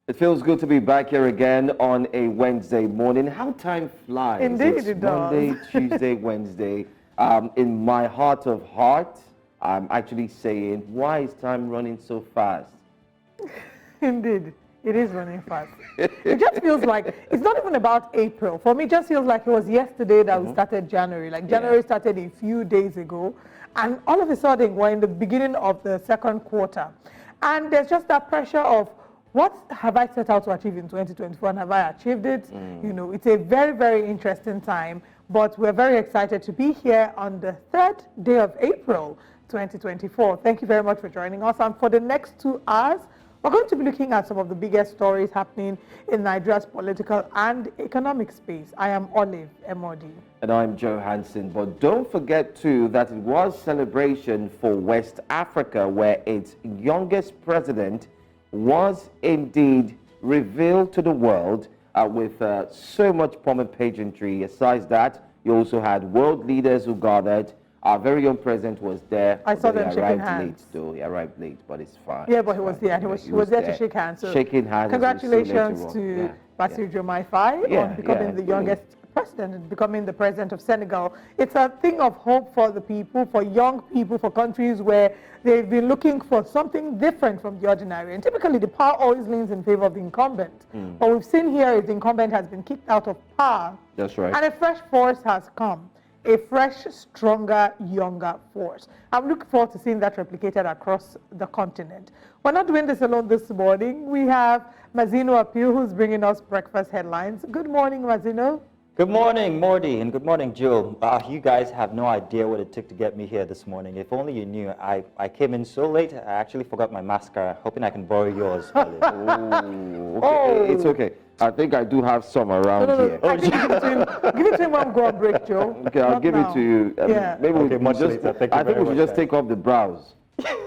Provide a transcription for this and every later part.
It feels good to be back here again on a Wednesday morning. How time flies. Indeed, it's it does. Monday, Tuesday, Wednesday. In my heart of heart, I'm actually saying, why is time running so fast? Indeed, it is running fast. It just feels like, it's not even about April. For me, it just feels like it was yesterday that we started January. Like January started a few days ago. And all of a sudden, we're in the beginning of the second quarter. And there's just that pressure of, what have I set out to achieve in 2024 and have I achieved it? You know, it's a very, very interesting time, but we're very excited to be here on the 3rd day of April, 2024. Thank you very much for joining us. And for the next 2 hours, we're going to be looking at some of the biggest stories happening in Nigeria's political and economic space. I am Olive Emodi. And I'm Joe Hanson. But don't forget, too, that it was celebration for West Africa, where its youngest president was indeed revealed to the world with so much pomp and pageantry. Aside that, you also had world leaders who gathered. Our very own president was there. I saw them shaking hands. Late, though. He arrived late, but it's fine. Yeah, but he was there. He was there to shake hands. So shaking hands. Congratulations to Bassirou Diomaye Faye on becoming the youngest president and becoming the president of Senegal. It's a thing of hope for the people, for young people, for countries where they've been looking for something different from the ordinary. And typically, the power always leans in favor of the incumbent. What we've seen here is the incumbent has been kicked out of power. That's right. And a fresh force has come. A fresh, stronger, younger force. I'm looking forward to seeing that replicated across the continent. We're not doing this alone this morning. We have Mazino Appeal, who's bringing us breakfast headlines. Good morning, Mazino. Good morning, Mordi, and good morning, Jill. You guys have no idea what it took to get me here this morning. If only you knew. I came in so late, I actually forgot my mascara. Hoping I can borrow yours. Okay. It's okay. I think I do have some around here. I think give it to him one go break, Joe. Okay, I'll give it to you. Maybe I think we should just take off the brows.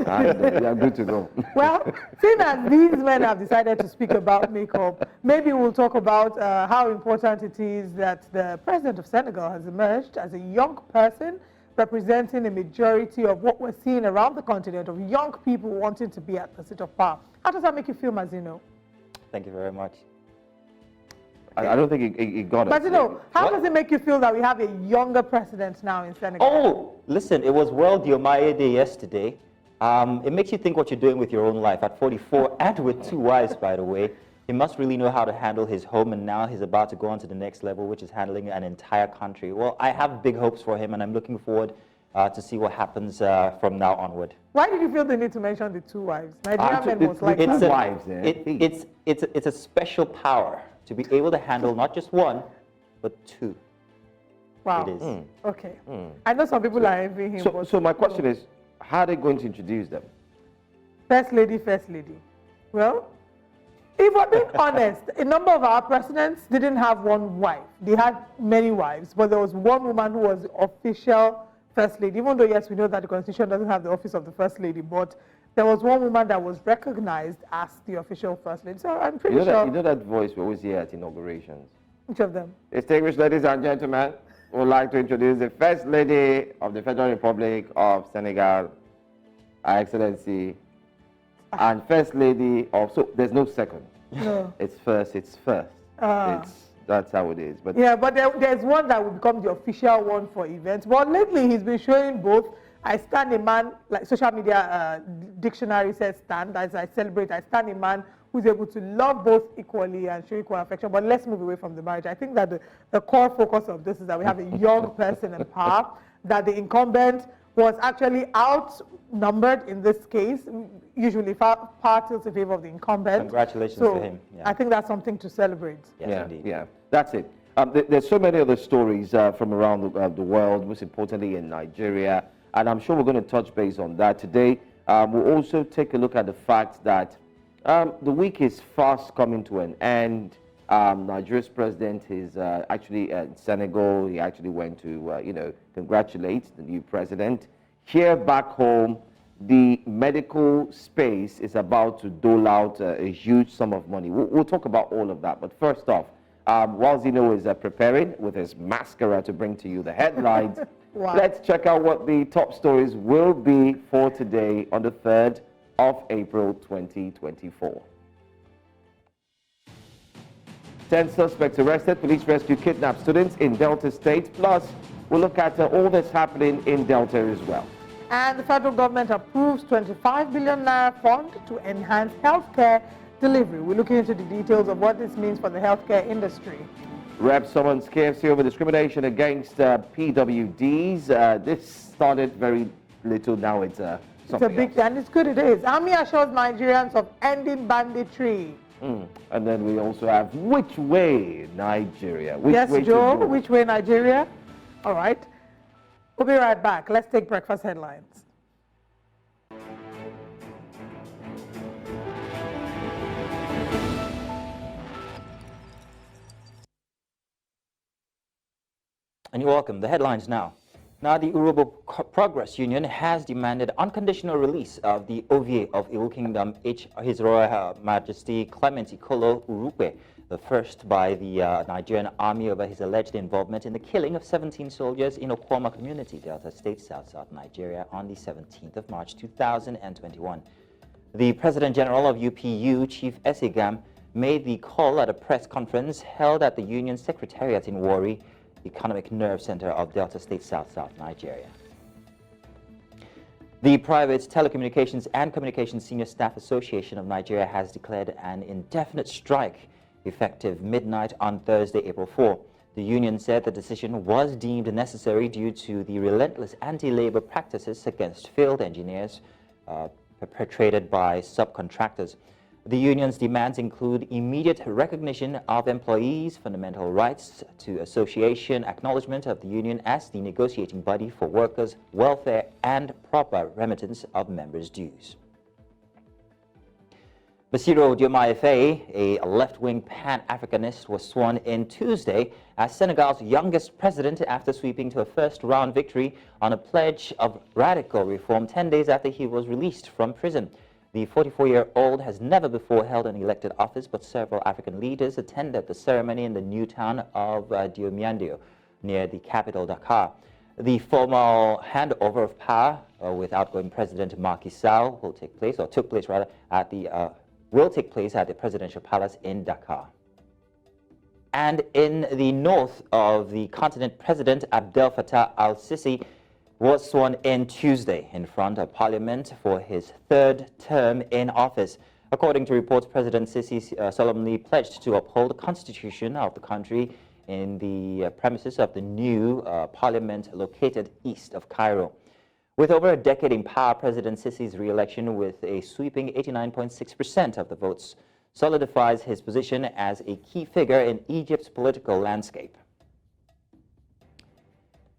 And we are good to go. Well, seeing as these men have decided to speak about makeup, maybe we'll talk about how important it is that the president of Senegal has emerged as a young person representing a majority of what we're seeing around the continent of young people wanting to be at the seat of power. How does that make you feel, Mazino? Thank you very much. I don't think he got it. Mazino, how does it make you feel that we have a younger president now in Senegal? Oh, listen, it was World Diomaye Day yesterday. It makes you think what you're doing with your own life. At 44 and with 2 wives, by the way, he must really know how to handle his home, and now he's about to go on to the next level, which is handling an entire country. Well, I have big hopes for him, and I'm looking forward to see what happens from now onward. Why did you feel the need to mention the 2 wives? Nigerian men most likely. It's a special power to be able to handle not just 1, but 2. Wow. It is. Okay. I know some people are envying him. So my question is, how are they going to introduce them? First lady, first lady. Well, if we're being honest, a number of our presidents didn't have 1 wife. They had many wives, but there was 1 woman who was the official first lady. Even though, yes, we know that the Constitution doesn't have the office of the first lady, but there was 1 woman that was recognized as the official first lady. So I'm pretty sure. You know that voice we always hear at inaugurations? Which of them? Distinguished ladies and gentlemen, we would like to introduce the First Lady of the Federal Republic of Senegal, Her Excellency, and First Lady of, so there's no second. No. It's first. That's how it is. But yeah, but there's one that will become the official one for events. But lately he's been showing both. I stand a man, like social media dictionary says stand, as I celebrate, I stand a man who's able to love both equally and show equal affection. But let's move away from the marriage. I think that the core focus of this is that we have a young person in power, that the incumbent was actually outnumbered in this case. Usually power tilts in favor of the incumbent. Congratulations to him. Yeah. I think that's something to celebrate. Yes, indeed. Yeah, that's it. There's so many other stories from around the world, most importantly in Nigeria, and I'm sure we're going to touch base on that today. We'll also take a look at the fact that the week is fast coming to an end. Nigeria's president is actually in Senegal. He actually went to, congratulate the new president. Here back home, the medical space is about to dole out a huge sum of money. We'll talk about all of that. But first off, while Zino is preparing with his mascara to bring to you the headlines, wow. Let's check out what the top stories will be for today on the 3rd of April 2024. 10 suspects arrested. Police rescue kidnapped students in Delta State. Plus, we'll look at all that's happening in Delta as well. And the federal government approves 25 billion naira fund to enhance healthcare delivery. We're looking into the details of what this means for the healthcare industry. Rep summons KFC over discrimination against PWDs. This started very little, now it's something It's a big, and it's good it is. Army assures Nigerians of ending banditry. And then we also have which way Nigeria? Yes, Joe, which way Nigeria? All right. We'll be right back. Let's take breakfast headlines. And you're welcome. The headlines now. Now, the Urobo Progress Union has demanded unconditional release of the OVA of Iwu Kingdom, His Royal Majesty Clement Ikolo Urukwe, the first by the Nigerian Army over his alleged involvement in the killing of 17 soldiers in Okwama community, Delta State, South Nigeria, on the 17th of March 2021. The President General of UPU, Chief Esegam, made the call at a press conference held at the Union Secretariat in Warri, Economic Nerve Center of Delta State, South Nigeria. The Private Telecommunications and Communications Senior Staff Association of Nigeria has declared an indefinite strike effective midnight on Thursday, April 4. The union said the decision was deemed necessary due to the relentless anti-labor practices against field engineers perpetrated by subcontractors. The union's demands include immediate recognition of employees' fundamental rights to association, acknowledgement of the union as the negotiating body for workers' welfare, and proper remittance of members' dues. Bassirou Diomaye Faye, a left-wing Pan-Africanist, was sworn in Tuesday as Senegal's youngest president after sweeping to a first-round victory on a pledge of radical reform 10 days after he was released from prison. The 44-year-old has never before held an elected office, but several African leaders attended the ceremony in the new town of Diomyandio, near the capital Dakar. The formal handover of power with outgoing President Macky Sall will take place, or took place rather, at the will take place at the presidential palace in Dakar. And in the north of the continent, President Abdel Fattah al-Sisi was sworn in Tuesday in front of Parliament for his third term in office. According to reports, President Sisi solemnly pledged to uphold the constitution of the country in the premises of the new parliament located east of Cairo. With over a decade in power, President Sisi's re-election with a sweeping 89.6% of the votes solidifies his position as a key figure in Egypt's political landscape.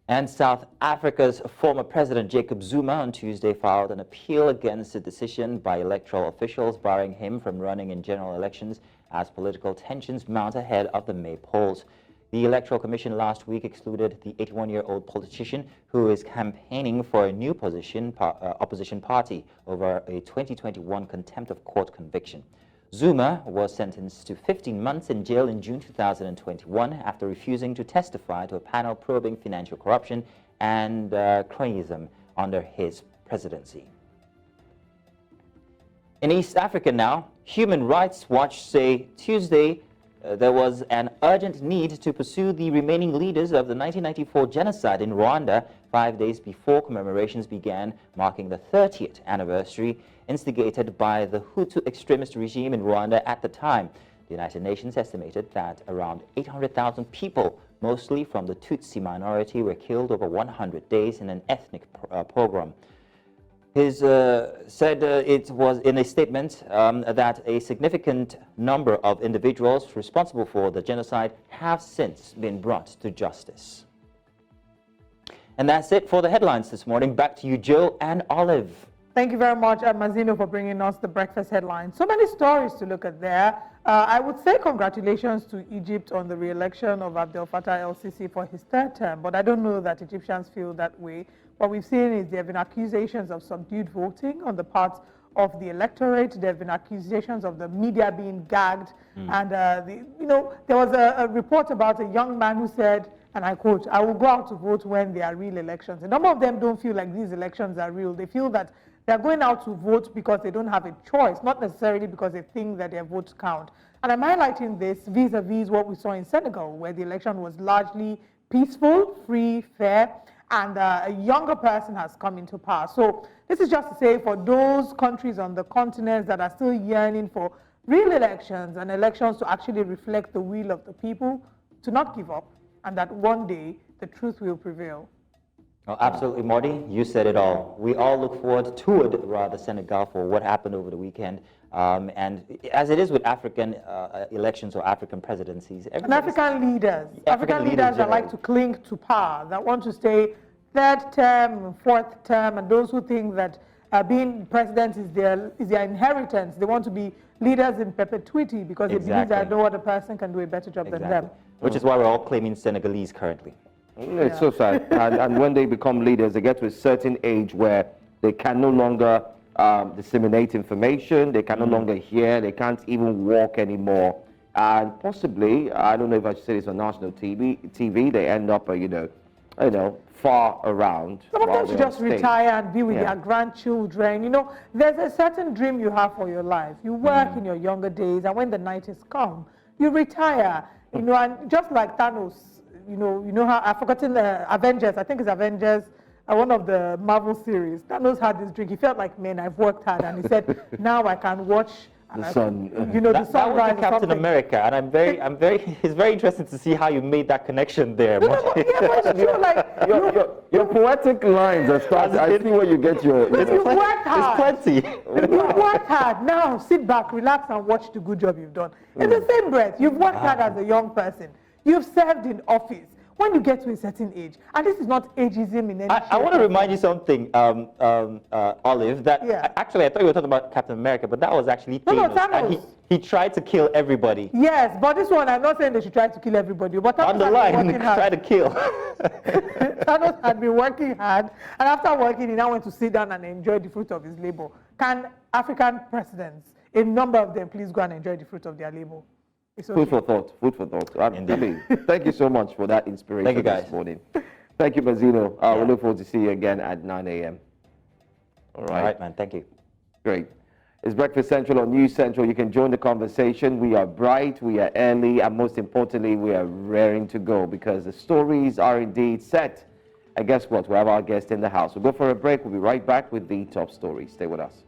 And South Africa's former President Jacob Zuma on Tuesday filed an appeal against a decision by electoral officials barring him from running in general elections as political tensions mount ahead of the May polls. The Electoral Commission last week excluded the 81-year-old politician who is campaigning for a new opposition party over a 2021 contempt of court conviction. Zuma was sentenced to 15 months in jail in June 2021 after refusing to testify to a panel probing financial corruption and cronyism under his presidency. In East Africa now, Human Rights Watch say Tuesday there was an urgent need to pursue the remaining leaders of the 1994 genocide in Rwanda 5 days before commemorations began, marking the 30th anniversary instigated by the Hutu extremist regime in Rwanda at the time. The United Nations estimated that around 800,000 people, mostly from the Tutsi minority, were killed over 100 days in an ethnic pogrom. He said it was in a statement that a significant number of individuals responsible for the genocide have since been brought to justice. And that's it for the headlines this morning. Back to you, Joe and Olive. Thank you very much, Mazino, for bringing us the breakfast headlines. So many stories to look at there. I would say congratulations to Egypt on the re-election of Abdel Fattah el-Sisi for his third term, but I don't know that Egyptians feel that way. What we've seen is there have been accusations of subdued voting on the part of the electorate. There have been accusations of the media being gagged. And, there was a report about a young man who said, and I quote, "I will go out to vote when there are real elections." A number of them don't feel like these elections are real. They feel that They're going out to vote because they don't have a choice, not necessarily because they think that their votes count. And I'm highlighting this vis-a-vis what we saw in Senegal, where the election was largely peaceful, free, fair, and a younger person has come into power. So this is just to say, for those countries on the continent that are still yearning for real elections and elections to actually reflect the will of the people, to not give up, and that one day the truth will prevail. Oh, absolutely, Marty. You said it all. We all look forward to it, rather, Senegal, for what happened over the weekend. And as it is with African elections or African presidencies, and African leaders that like to cling to power, that want to stay third term, fourth term, and those who think that being president is their inheritance. They want to be leaders in perpetuity because they believe that no other person can do a better job than them. Which is why we're all claiming Senegalese currently. It's so sad. And when they become leaders, they get to a certain age where they can no longer disseminate information, they can no longer hear, they can't even walk anymore. And possibly, I don't know if I should say this on national TV, they end up, far around. Some of them should just retire and be with their grandchildren. You know, there's a certain dream you have for your life. You work in your younger days, and when the night has come, you retire. You know, and just like Thanos, you know how I've forgotten the Avengers. I think it's Avengers, one of the Marvel series. Thanos had this drink. He felt like, man, I've worked hard, and he said, now I can watch the sun. The sun rise. Captain America, and it's very interesting to see how you made that connection there. But it's true, like your poetic lines are starting. I see where you get your. You've worked hard. It's plenty. You've worked hard. Now sit back, relax, and watch the good job you've done. In the same breath, you've worked hard as a young person. You've served in office. When you get to a certain age, and this is not ageism in any I want to remind you something, Olive, that actually I thought you were talking about Captain America, but that was actually Thanos. Thanos. And he tried to kill everybody. Yes, but this one, I'm not saying they should try to kill everybody, but Thanos on the line, try to kill. Thanos had been working hard, and after working, he now went to sit down and enjoy the fruit of his labor. Can African presidents, a number of them, please go and enjoy the fruit of their labor? Okay. Food for thought. Food for thought. Thank you so much for that inspiration. Thank you, guys. This morning. Thank you, Mazzino. We look forward to see you again at 9 a.m. All right, man. Thank you. Great. It's Breakfast Central on News Central. You can join the conversation. We are bright, we are early, and most importantly, we are raring to go because the stories are indeed set. And guess what? We have our guest in the house. We'll go for a break. We'll be right back with the top stories. Stay with us.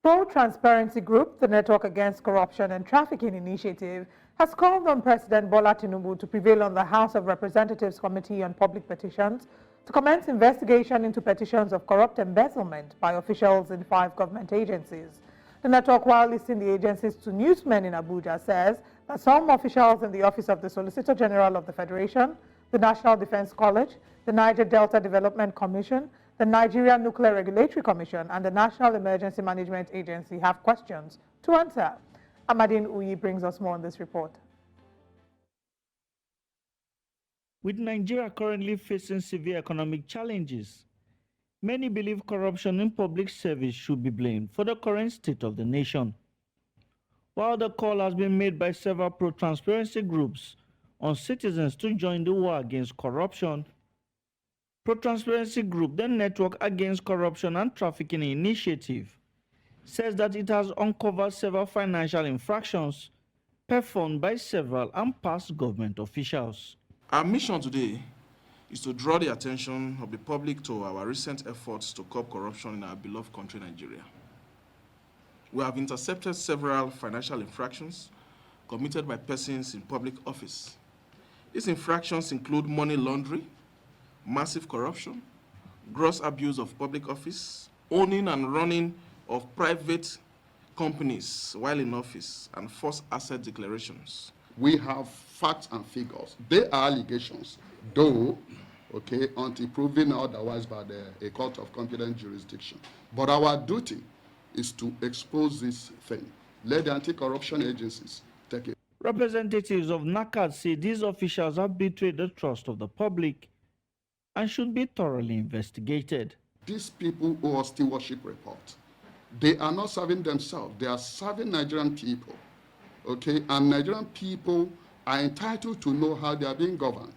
Pro-Transparency Group, the Network Against Corruption and Trafficking Initiative, has called on President Bola Tinubu to prevail on the House of Representatives Committee on Public Petitions to commence investigation into petitions of corrupt embezzlement by officials in 5 government agencies. The network, while listing the agencies to newsmen in Abuja, says that some officials in the Office of the Solicitor General of the Federation, the National Defense College, the Niger Delta Development Commission, the Nigeria Nuclear Regulatory Commission, and the National Emergency Management Agency have questions to answer. Amadine Uyi brings us more on this report. With Nigeria currently facing severe economic challenges, many believe corruption in public service should be blamed for the current state of the nation. While the call has been made by several pro-transparency groups on citizens to join the war against corruption, Pro-Transparency Group, the Network Against Corruption and Trafficking Initiative, says that it has uncovered several financial infractions performed by several and past government officials. Our mission today is to draw the attention of the public to our recent efforts to curb corruption in our beloved country, Nigeria. We have intercepted several financial infractions committed by persons in public office. These infractions include money laundering, massive corruption, gross abuse of public office, owning and running of private companies while in office, and false asset declarations. We have facts and figures. They are allegations, though, until proven otherwise by a court of competent jurisdiction. But our duty is to expose this thing. Let the anti-corruption agencies take it. Representatives of NACAT say these officials have betrayed the trust of the public and should be thoroughly investigated. These people owe us stewardship report. They are not serving themselves. They are serving Nigerian people, And Nigerian people are entitled to know how they are being governed,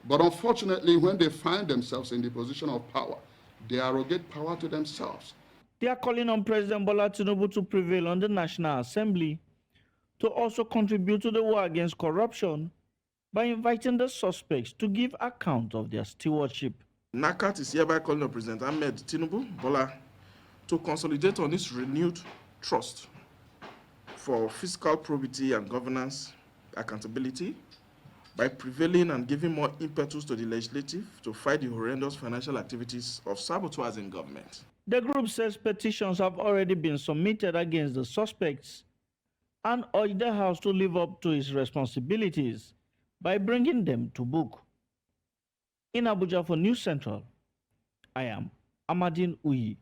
But unfortunately, when they find themselves in the position of power, they arrogate power to themselves. They are calling on President Bola Tinubu to prevail on the National Assembly to also contribute to the war against corruption by inviting the suspects to give account of their stewardship. NACAT is hereby calling on President Ahmed Tinubu Bola to consolidate on his renewed trust for fiscal probity and governance accountability by prevailing and giving more impetus to the legislative to fight the horrendous financial activities of saboteurs in government. The group says petitions have already been submitted against the suspects and urged the House to live up to its responsibilities by bringing them to book. In Abuja for News Central, I am Amadine Uyi.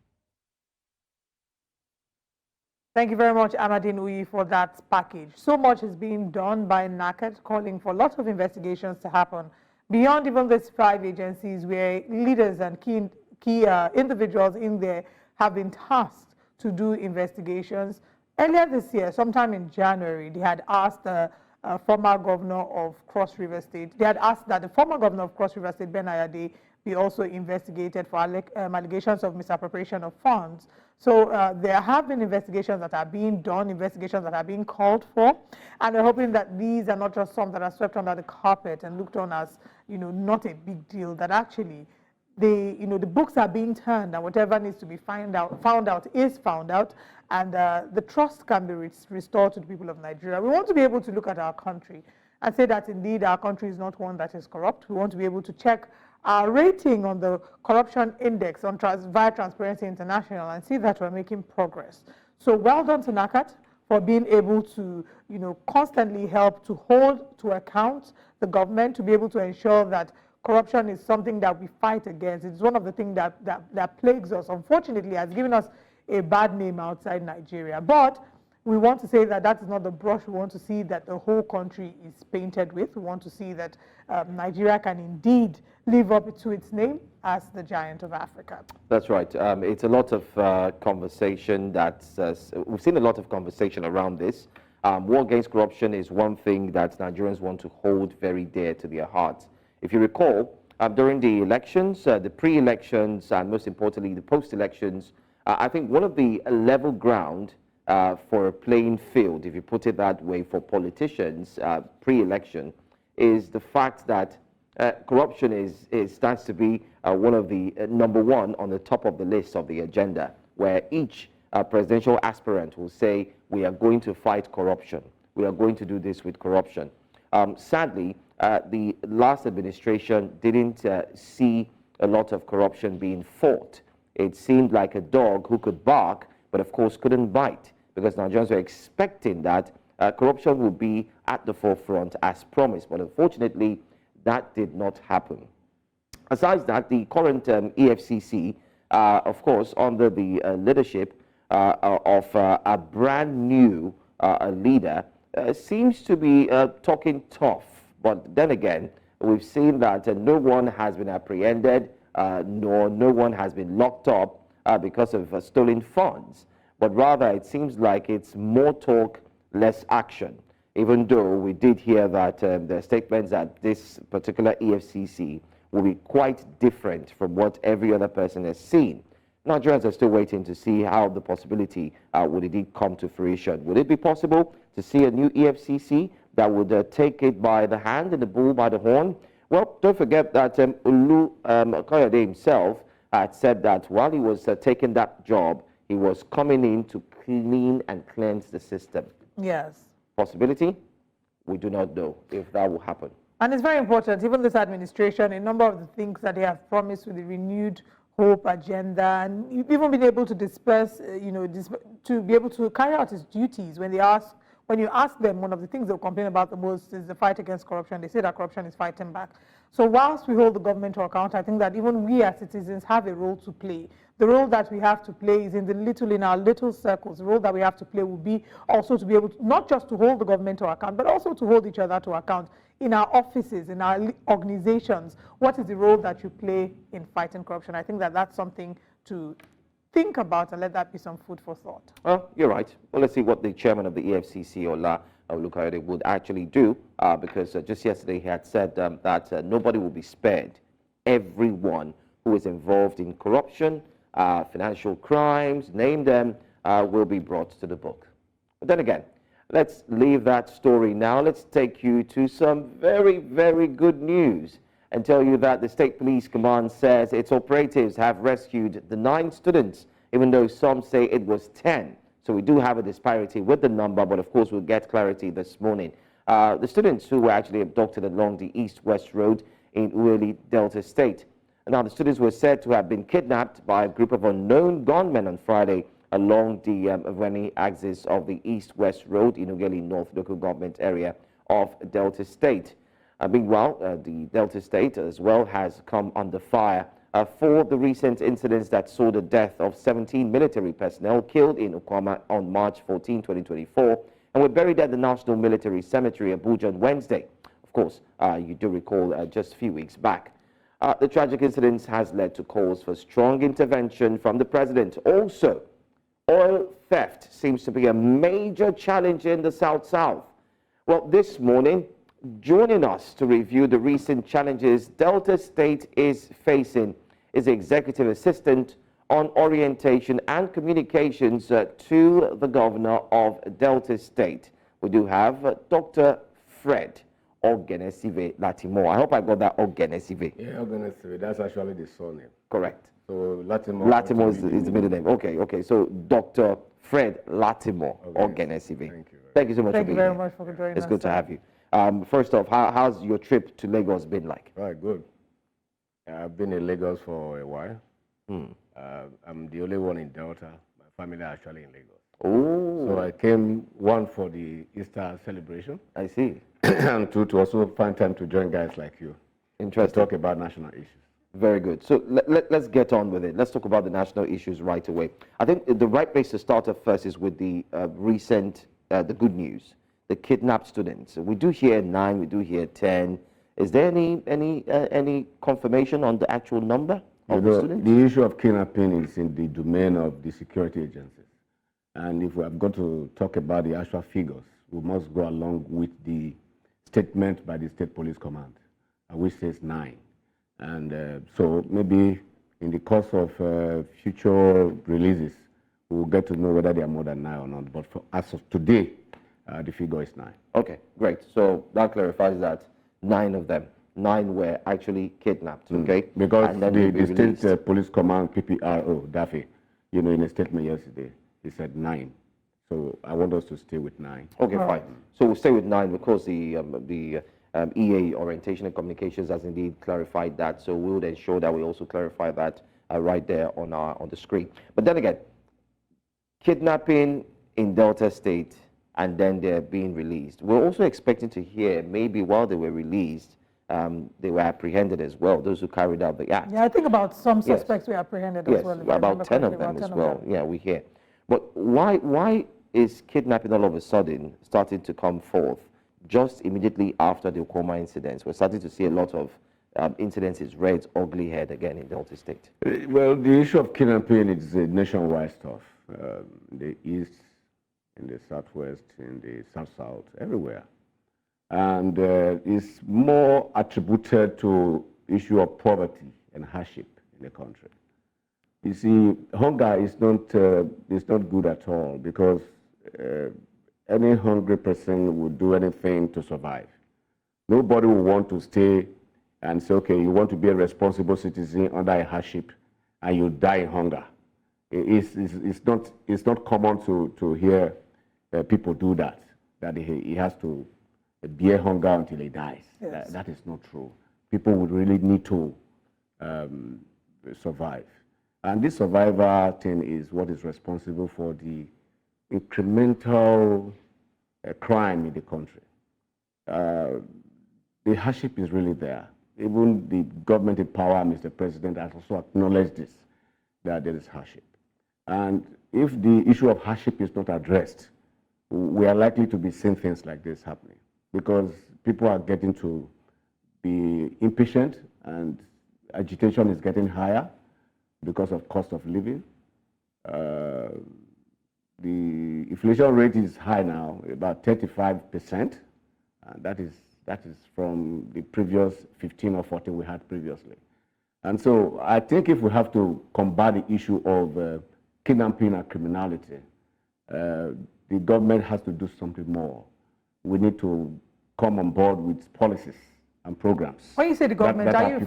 Thank you very much, Amadine Uyi, for that package. So much is being done by NACAT, calling for lots of investigations to happen beyond even these 5 agencies where leaders and key individuals in there have been tasked to do investigations. Earlier this year, sometime in January, they had asked the former governor of Cross River State, they had asked that the former governor of Cross River State, Ben Ayade, be also investigated for allegations of misappropriation of funds. So there have been investigations that are being done, investigations that are being called for, and we're hoping that these are not just some that are swept under the carpet and looked on as, not a big deal, that actually the books are being turned and whatever needs to be found out is found out, and the trust can be restored to the people of Nigeria. We want to be able to look at our country and say that indeed our country is not one that is corrupt. We want to be able to check our rating on the corruption index on via Transparency International and see that we're making progress. So well done to NACAT for being able to, constantly help to hold to account the government, to be able to ensure that corruption is something that we fight against. It's one of the things that plagues us. Unfortunately, has given us a bad name outside Nigeria. But we want to say that that is not the brush we want to see that the whole country is painted with. We want to see that Nigeria can indeed live up to its name as the giant of Africa. That's right. It's a lot of conversation we've seen a lot of conversation around this. War against corruption is one thing that Nigerians want to hold very dear to their hearts. If you recall, during the elections, the pre-elections, and most importantly, the post-elections, I think one of the level ground for a playing field, if you put it that way, for politicians pre-election, is the fact that corruption stands to be one of the number one on the top of the list of the agenda, where each presidential aspirant will say, we are going to fight corruption. We are going to do this with corruption. Sadly, the last administration didn't see a lot of corruption being fought. It seemed like a dog who could bark, but of course couldn't bite, because Nigerians were expecting that corruption would be at the forefront as promised. But unfortunately, that did not happen. Besides that, the current EFCC, of course, under the leadership of a brand new leader, seems to be talking tough. But then again, we've seen that no one has been apprehended, nor no one has been locked up because of stolen funds. But rather, it seems like it's more talk, less action. Even though we did hear that the statements that this particular EFCC will be quite different from what every other person has seen. Nigerians are still waiting to see how the possibility would indeed come to fruition. Would it be possible to see a new EFCC that would take it by the hand and the bull by the horn? Well, don't forget that Olu Koyade himself had said that while he was taking that job, he was coming in to clean and cleanse the system. Yes. Possibility? We do not know if that will happen. And it's very important, even this administration, a number of the things that they have promised with the renewed hope agenda, and even being able to disperse, to be able to carry out its duties. When you ask them, one of the things they'll complain about the most is the fight against corruption. They say that corruption is fighting back. So whilst we hold the government to account, I think that even we as citizens have a role to play. The role that we have to play is in our little circles. The role that we have to play will be also to be able to, not just to hold the government to account, but also to hold each other to account in our offices, in our organizations. What is the role that you play in fighting corruption? I think that that's something to think about and let that be some food for thought. Well, you're right. Well, let's see what the chairman of the EFCC, Ola Olukayode would actually do, because just yesterday he had said that nobody will be spared. Everyone who is involved in corruption, financial crimes, name them, will be brought to the book. But then again, let's leave that story now. Let's take you to some very, very good news and tell you that the State Police Command says its operatives have rescued the 9 students, even though some say it was 10. So we do have a disparity with the number, but of course we'll get clarity this morning. The students who were actually abducted along the east-west road in Niger Delta State. Now, the students were said to have been kidnapped by a group of unknown gunmen on Friday along the Aveni axis of the east-west road in Ughelli North local government area of Delta State. Meanwhile, the Delta State as well has come under fire for the recent incidents that saw the death of 17 military personnel killed in Okwama on March 14, 2024, and were buried at the National Military Cemetery, Abuja, on Wednesday. Of course, you do recall just a few weeks back. The tragic incidents has led to calls for strong intervention from the president. Also, oil theft seems to be a major challenge in the South-South. Well, this morning, joining us to review the recent challenges Delta State is facing is the Executive Assistant on Orientation and Communications to the Governor of Delta State. We do have Dr. Fred Ogenesive Latimo. I hope I got that Ogenesive. Yeah, Ogenesive. That's actually the surname. Correct. So Latimo. Latimo is the middle name. Okay. So Dr. Fred Latimo Ogenesive. Thank you. Thank you so much for being here. Thank you very much for joining us. It's good to have you. First off, how's your trip to Lagos been like? All right, good. I've been in Lagos for a while. I'm the only one in Delta. My family are actually in Lagos. Oh. So I came, one, for the Easter celebration. I see. And two, to also find time to join guys like you. Interesting. To talk about national issues. Very good. So let's get on with it. Let's talk about the national issues right away. I think the right place to start off first is with the recent, the good news. The kidnapped students. We do hear 9, we do hear 10. Is there any confirmation on the actual number of the students? The issue of kidnapping is in the domain of the security agencies. And if we are going to talk about the actual figures, we must go along with the statement by the State Police Command, which says 9. And so maybe in the course of future releases, we'll get to know whether they are more than 9 or not. But as of today, the figure is 9. Okay, great. So that clarifies that 9 of them, 9 were actually kidnapped, okay? Because and then the State Police Command, PPRO, Daffy, in a statement yesterday, he said 9. So I want us to stay with 9. Okay, fine. So we'll stay with 9 because the EA, Orientation and Communications, has indeed clarified that. So we'll ensure that we also clarify that right there on the screen. But then again, kidnapping in Delta State, and then they're being released. We're also expecting to hear maybe while they were released, they were apprehended as well, those who carried out the act. Yeah, I think about some suspects were apprehended as well. Yes, about 10 of them as well. Yeah, we hear. But why is kidnapping all of a sudden starting to come forth just immediately after the Okwama incidents? We're starting to see a lot of incidences rear its ugly head again in Delta State. Well, the issue of kidnapping is nationwide stuff. The East, in the Southwest, in the South-South, everywhere. And it's more attributed to issue of poverty and hardship in the country. You see, hunger is not good at all, because any hungry person would do anything to survive. Nobody will want to stay and say, okay, you want to be a responsible citizen under a hardship and you die in hunger. It's not common to hear people do that he has to bear hunger until he dies. Yes. That is not true. People would really need to survive. And this survivor thing is what is responsible for the incremental crime in the country. The hardship is really there. Even the government in power, Mr. President, has also acknowledged this, that there is hardship. And if the issue of hardship is not addressed, we are likely to be seeing things like this happening, because people are getting to be impatient and agitation is getting higher because of cost of living. the inflation rate is high now, about 35%. And that is from the previous 15 or 14 we had previously. And so I think if we have to combat the issue of kidnapping and criminality, the government has to do something more. We need to come on board with policies and programs. When you say the government, that are you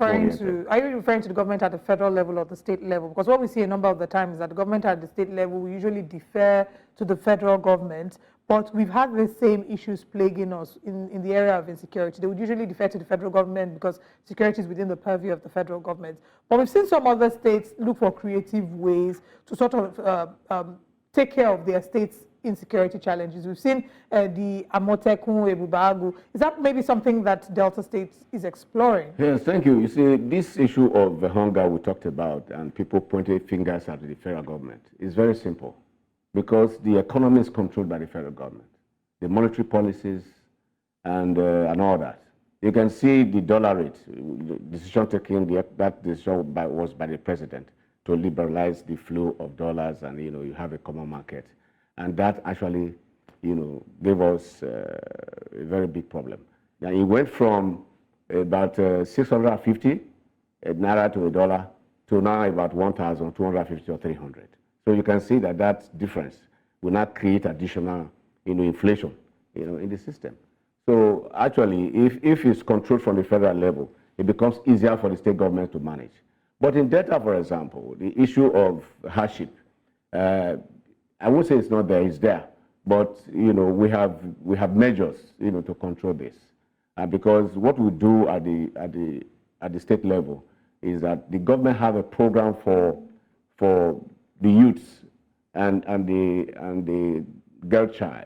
referring to the government at the federal level or the state level? Because what we see a number of the times is that the government at the state level, we usually defer to the federal government, but we've had the same issues plaguing us in the area of insecurity. They would usually defer to the federal government because security is within the purview of the federal government. But we've seen some other states look for creative ways to sort of take care of their state's insecurity challenges. We've seen the Amotekun, Ebubagu. Is that maybe something that Delta State is exploring? Yes, thank you. You see, this issue of hunger we talked about and people pointing fingers at the federal government is very simple because the economy is controlled by the federal government, the monetary policies and all that. You can see the dollar rate, the decision taken, that decision was by the president to liberalize the flow of dollars and, you have a common market. And that actually, gave us a very big problem. Now, it went from about 650 naira to a dollar to now about 1,250 or 300. So you can see that difference will not create additional, inflation, in the system. So actually, if it's controlled from the federal level, it becomes easier for the state government to manage. But in Delta, for example, the issue of hardship, I won't say it's not there, it's there. But, we have measures, to control this. Because what we do at the state level is that the government have a program for the youths and the girl child.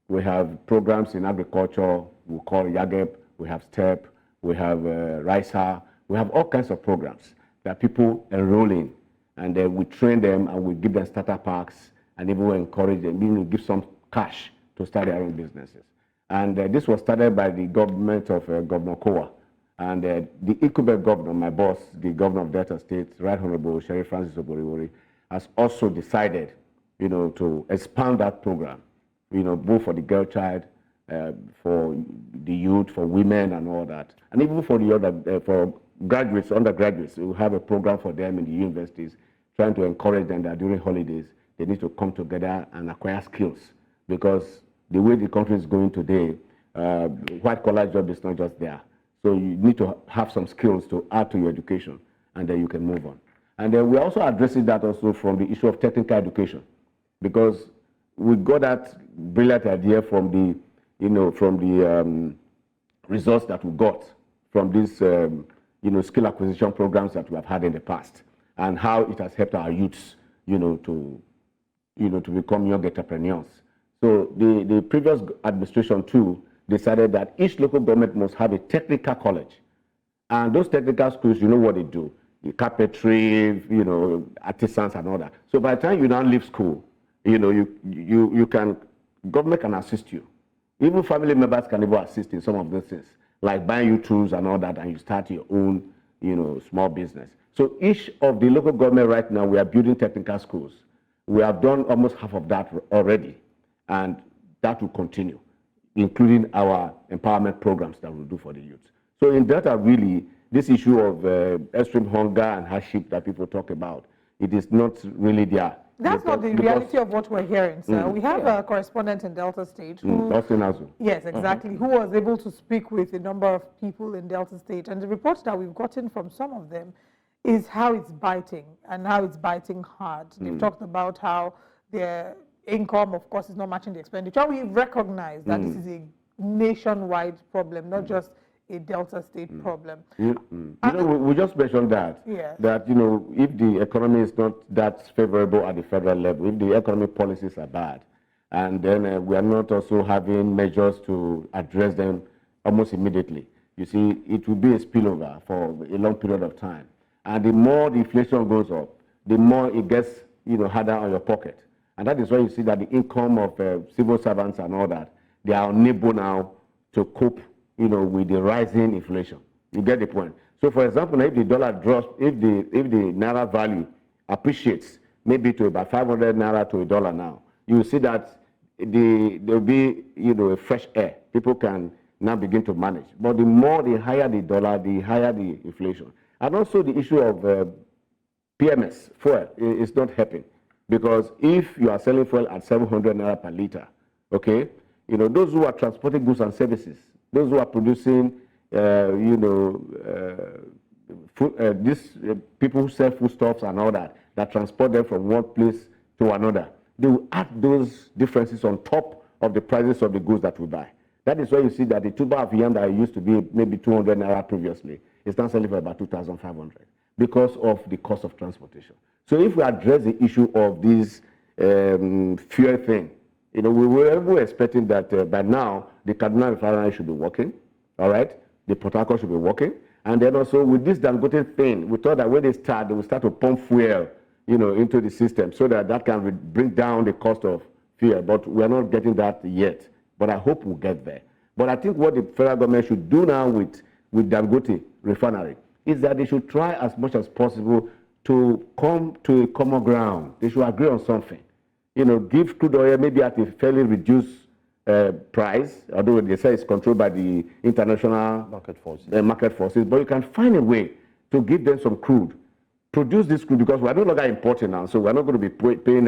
We have programs in agriculture, we call YAGEP, we have STEP, we have RISA, we have all kinds of programs that people enroll in. And then we train them and we give them starter packs and even encourage them, even give some cash to start their own businesses. And this was started by the government of Governor Kowa. And the incumbent governor, my boss, the governor of Delta State, Right Honorable Sheriff Francis Oboriwori, has also decided, to expand that program, both for the girl child, for the youth, for women and all that. And even for the other, for graduates, undergraduates, we have a program for them in the universities, trying to encourage them that during holidays, they need to come together and acquire skills. Because the way the country is going today, white-collar job is not just there. So you need to have some skills to add to your education, and then you can move on. And then we're also addressing that also from the issue of technical education, because we got that brilliant idea from the, results that we got from these, skill acquisition programs that we have had in the past, and how it has helped our youths, to become young entrepreneurs. So the previous administration too decided that each local government must have a technical college. And those technical schools, you know what they do, the carpentry, artisans and all that. So by the time you now leave school, government can assist you. Even family members can even assist in some of those things, like buying you tools and all that, and you start your own, small business. So each of the local government right now, we are building technical schools. We have done almost half of that already, and that will continue, including our empowerment programs that we'll do for the youth. So in Delta, really, this issue of extreme hunger and hardship that people talk about, it is not really there. That's not the reality of what we're hearing, sir. We have a correspondent in Delta State who... Austin Azu. Yes, exactly, who was able to speak with a number of people in Delta State. And the reports that we've gotten from some of them is how it's biting, and how it's biting hard. They've talked about how their income, of course, is not matching the expenditure. We recognize that this is a nationwide problem, not just a Delta State problem. We just mentioned that, that, if the economy is not that favorable at the federal level, if the economic policies are bad, and then we are not also having measures to address them almost immediately, you see, it will be a spillover for a long period of time. And the more the inflation goes up, the more it gets, harder on your pocket. And that is why you see that the income of civil servants and all that, they are unable now to cope, with the rising inflation. You get the point. So, for example, if the dollar drops, if the naira value appreciates, maybe to about 500 naira to $1 now, you see that there'll be, a fresh air. People can now begin to manage. But the higher the dollar, the higher the inflation. And also the issue of PMS, fuel, is not helping. Because if you are selling fuel at 700 naira per liter, okay, those who are transporting goods and services, those who are producing, people who sell foodstuffs and all that transport them from one place to another, they will add those differences on top of the prices of the goods that we buy. That is why you see that the tuber of yam that used to be maybe 200 naira previously is now selling for about 2,500 because of the cost of transportation. So if we address the issue of this fuel thing, we were expecting that by now the Kaduna refinery should be working, all right? The Port Harcourt should be working. And then also with this Dangote thing, we thought that when they will start to pump fuel, into the system so that can bring down the cost of fuel. But we're not getting that yet. But I hope we'll get there. But I think what the federal government should do now with Dangote refinery is that they should try as much as possible to come to a common ground. They should agree on something. Give crude oil maybe at a fairly reduced price, although they say it's controlled by the international market forces. But you can find a way to give them some crude. Produce this crude because we're no longer importing now, so we're not going to be paying,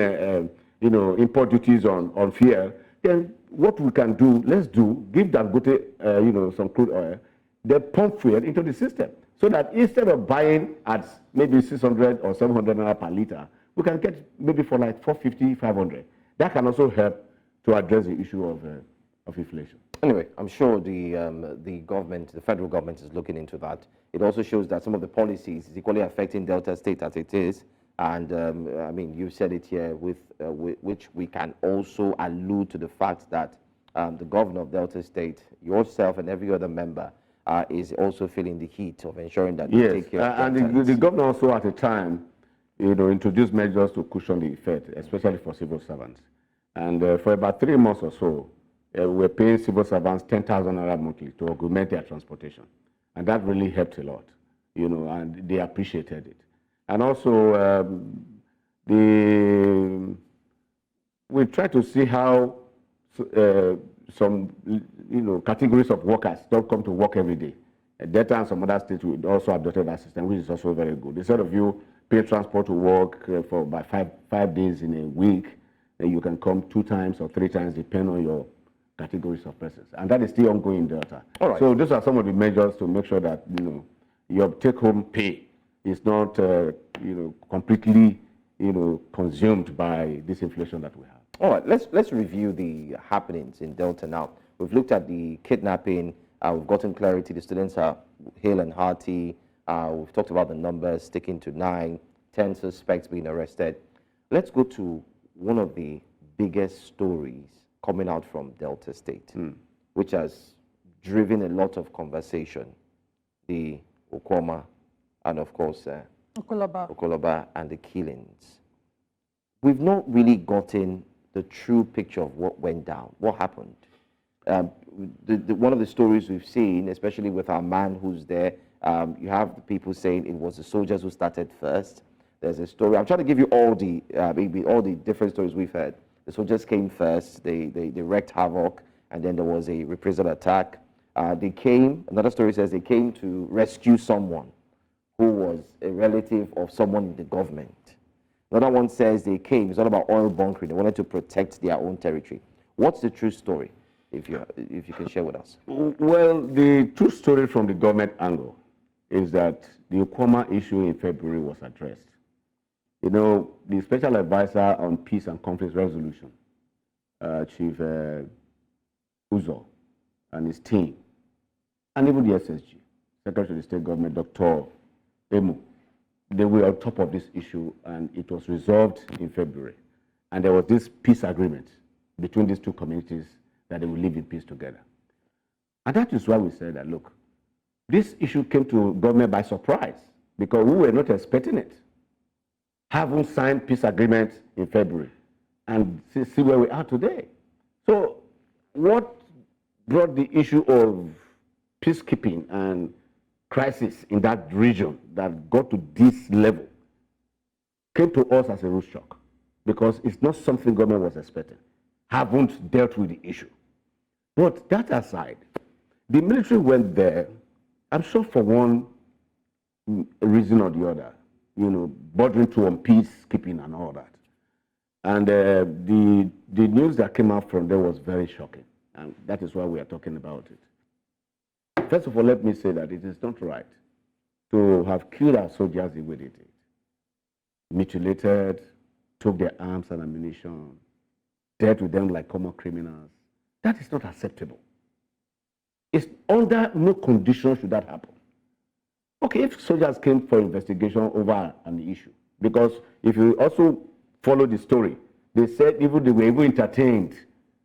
import duties on fuel. Then what we can do, let's give Dangote, some crude oil, then pump fuel into the system, so that instead of buying at maybe 600 or 700 naira per liter, we can get maybe for like 450, 500. That can also help to address the issue of inflation. Anyway, I'm sure the government, the federal government, is looking into that. It also shows that some of the policies is equally affecting Delta State as it is, and I mean, you said it here, with which we can also allude to the fact that the governor of Delta State, yourself and every other member, is also feeling the heat of ensuring that they take care of and the governor also at the time, introduced measures to cushion the effect, especially for civil servants. And for about 3 months or so, we're paying civil servants 10,000 naira monthly to augment their transportation. And that really helped a lot, and they appreciated it. And also, we try to see how some, categories of workers don't come to work every day. Delta and some other states will also adopted that system, which is also very good. Instead of you pay transport to work for about five days in a week, you can come 2 times or 3 times, depending on your categories of persons, and that is still ongoing in Delta. All right. So those are some of the measures to make sure that your take-home pay is not completely consumed by this inflation that we have. All right, let's review the happenings in Delta now. We've looked at the kidnapping. We've gotten clarity. The students are hale and hearty. We've talked about the numbers sticking to 9, 10 suspects being arrested. Let's go to one of the biggest stories coming out from Delta State, which has driven a lot of conversation, the Okwama and, of course, Okolaba and the killings. We've not really gotten the true picture of what went down, what happened. One of the stories we've seen, especially with our man who's there, you have the people saying it was the soldiers who started first. There's a story. I'm trying to give you all the different stories we've heard. The soldiers came first, they wreaked havoc, and then there was a reprisal attack. Another story says they came to rescue someone who was a relative of someone in the government. Another one says they came, it's all about oil bunkering, they wanted to protect their own territory. What's the true story, if you can share with us? Well, the true story from the government angle is that the Okwama issue in February was addressed. The Special Advisor on Peace and Conflict Resolution, Chief Uzo, and his team, and even the SSG, Secretary of the State Government, Dr. Emu, they were on top of this issue, and it was resolved in February. And there was this peace agreement between these two communities that they will live in peace together. And that is why we said that, look, this issue came to government by surprise, because we were not expecting it. Haven't signed peace agreement in February, and see where we are today. So what brought the issue of peacekeeping and crisis in that region that got to this level came to us as a root shock. because it's not something government was expecting, haven't dealt with the issue. But that aside, the military went there, I'm sure for one reason or the other, bordering to on peacekeeping and all that. And the news that came out from there was very shocking, and that is why we are talking about it. First of all, let me say that it is not right to have killed our soldiers the way they did. Mutilated, took their arms and ammunition, dealt with them like common criminals. That is not acceptable. It's under no condition should that happen. Okay, if soldiers came for investigation over an issue, because if you also follow the story, they said even they were even entertained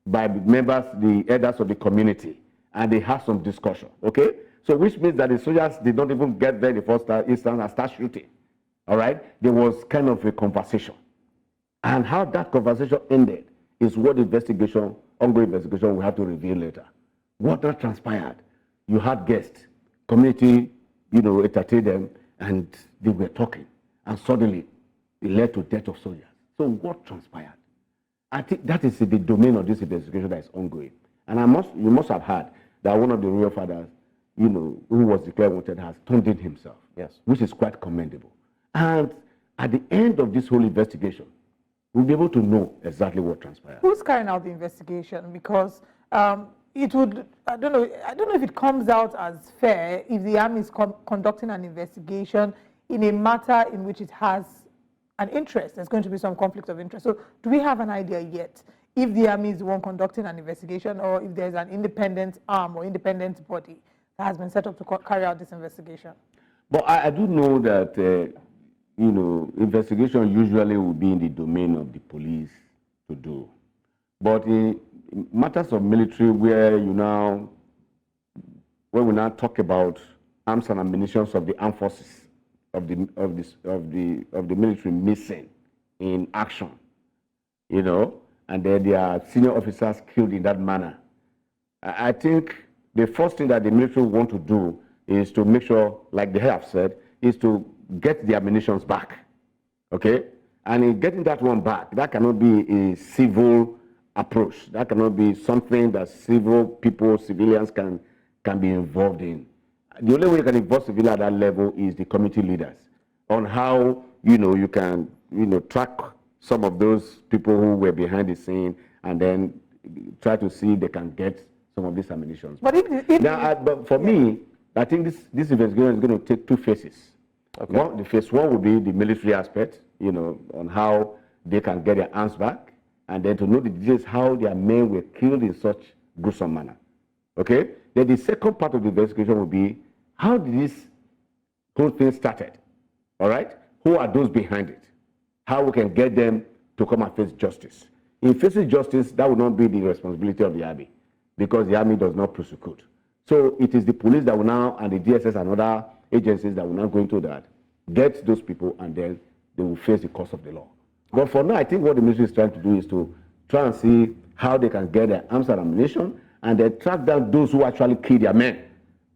by members, the elders of the community, and they had some discussion, okay? So which means that the soldiers did not even get there in the first instance and start shooting, all right? There was kind of a conversation. And how that conversation ended is what investigation, ongoing investigation, will have to reveal later. What that transpired, you had guests, community, entertained them, and they were talking, and suddenly it led to death of soldiers. So what transpired? I think that is the domain of this investigation that is ongoing. And you must have heard that one of the royal fathers, who was declared wanted, has turned in himself. Yes. Which is quite commendable. And at the end of this whole investigation, we'll be able to know exactly what transpired. Who's carrying out the investigation? Because it would, I don't know if it comes out as fair if the army is conducting an investigation in a matter in which it has an interest. There's going to be some conflict of interest. So do we have an idea yet if the army is the one conducting an investigation, or if there's an independent arm or independent body that has been set up to carry out this investigation? But I do know that, investigation usually will be in the domain of the police to do. But in matters of military, where when we now talk about arms and ammunition of the armed forces of the military missing in action, and then there are senior officers killed in that manner, I think the first thing that the military want to do is to make sure, like they have said, is to get the ammunitions back, okay? And in getting that one back, that cannot be a civil approach. That cannot be something that civilians can be involved in. The only way you can involve civilians at that level is the community leaders on how, you can, track some of those people who were behind the scene and then try to see if they can get some of these ammunitions. But but for me, I think this investigation is going to take two phases. Okay. The phase one will be the military aspect, on how they can get their arms back, and then to know the details how their men were killed in such gruesome manner. Okay? Then the second part of the investigation will be how did this whole thing started? All right? Who are those behind it? How we can get them to come and face justice. In facing justice, that will not be the responsibility of the army, because the army does not prosecute. So it is the police that will now, and the DSS and other agencies that will now go into that, get those people, and then they will face the course of the law. But for now, I think what the military is trying to do is to try and see how they can get their arms and ammunition, and then track down those who actually kill their men,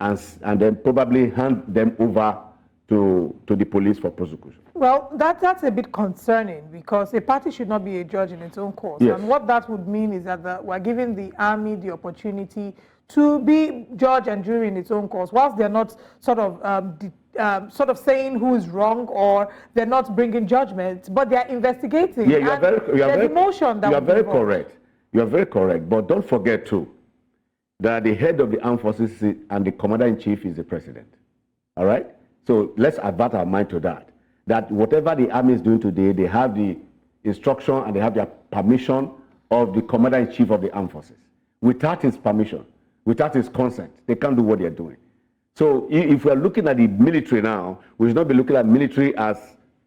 and then probably hand them over to the police for prosecution. Well, that's a bit concerning, because a party should not be a judge in its own cause. Yes. And what that would mean is that we're giving the army the opportunity to be judge and jury in its own cause, whilst they're not sort of saying who is wrong, or they're not bringing judgment, but they're investigating. Yeah, you are very correct. You are very correct. But don't forget too that the head of the armed forces and the commander-in-chief is the president. All right? So let's avert our mind to that. That whatever the army is doing today, they have the instruction and they have the permission of the commander-in-chief of the armed forces. Without his permission, without his consent, they can't do what they're doing. So if we're looking at the military now, we should not be looking at military as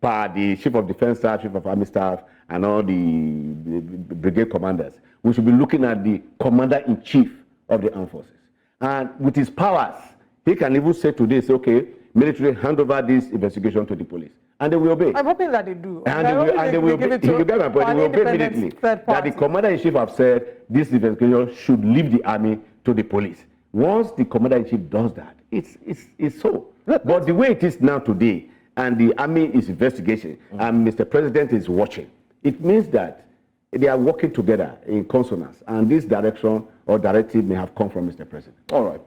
per the chief of defense staff, chief of army staff, and all the brigade commanders. We should be looking at the commander-in-chief of the armed forces. And with his powers, he can even say today, say, okay, military, hand over this investigation to the police. And they will obey. I'm hoping that they do. And they will obey. If you get my point, they will obey immediately. That the commander-in-chief have said this investigation should leave the army to the police. Once the commander-in-chief does that, it's so. But the way it is now today, and the army is investigating, and Mr. President is watching, it means that they are working together in consonance, and this direction or directive may have come from Mr. President. All right.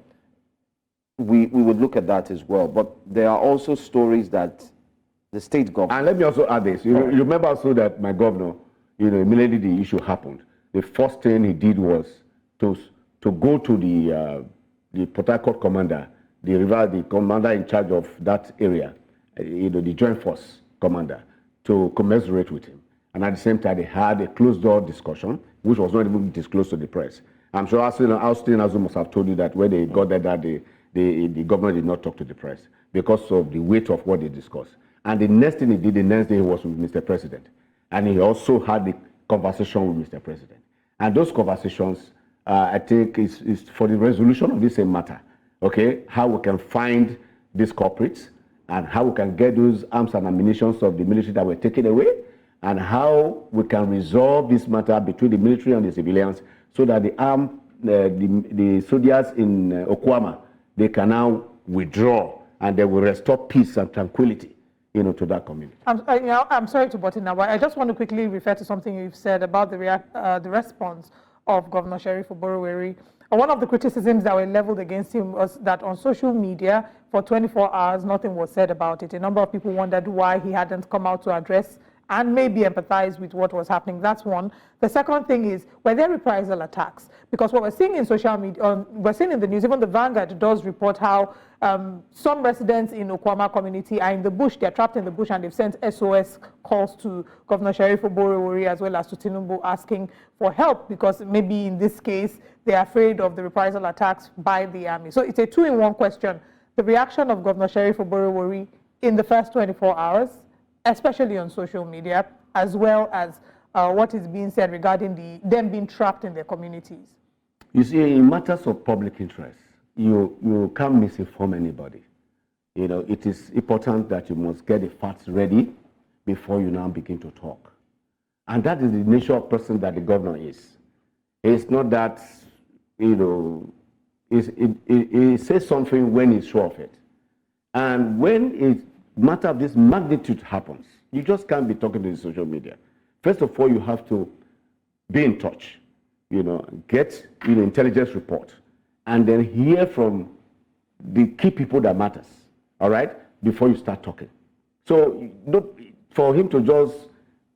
We would look at that as well, but there are also stories that the state government... And let me also add this. You remember also that my governor, immediately the issue happened, the first thing he did was to go to the Port Harcourt commander, the commander in charge of that area, the Joint Force commander, to commiserate with him. And at the same time, they had a closed-door discussion, which was not even disclosed to the press. I'm sure Austin Azu must have told you that when they got there that day, the governor did not talk to the press because of the weight of what they discussed. And the next thing he did, the next day, was with Mr. President. And he also had the conversation with Mr. President. And those conversations, I think, is for the resolution of this same matter, okay? How we can find these culprits and how we can get those arms and ammunition of the military that were taken away, and how we can resolve this matter between the military and the civilians so that the soldiers in Okwama, they can now withdraw and they will restore peace and tranquility, to that community. I'm sorry to butt in now, but I just want to quickly refer to something you've said about the response of Governor Sheriff Oboroweri. One of the criticisms that were leveled against him was that on social media, for 24 hours, nothing was said about it. A number of people wondered why he hadn't come out to address and maybe empathize with what was happening. That's one. The second thing is, were there reprisal attacks? Because what we're seeing in social media, we're seeing in the news, even the Vanguard does report how some residents in Okwama community are in the bush, they're trapped in the bush, and they've sent SOS calls to Governor Sheriff Oboroweri as well as to Tinubu asking for help, because maybe in this case, they're afraid of the reprisal attacks by the army. So it's a two-in-one question. The reaction of Governor Sheriff Oboroweri in the first 24 hours, especially on social media, as well as what is being said regarding them being trapped in their communities. You see, in matters of public interest, you can't misinform anybody. It is important that you must get the facts ready before you now begin to talk. And that is the nature of person that the governor is. It's not that, he says something when he's sure of it. And when a matter of this magnitude happens, you just can't be talking to the social media. First of all, you have to be in touch, get intelligence report, and then hear from the key people that matters, all right, before you start talking. So for him to just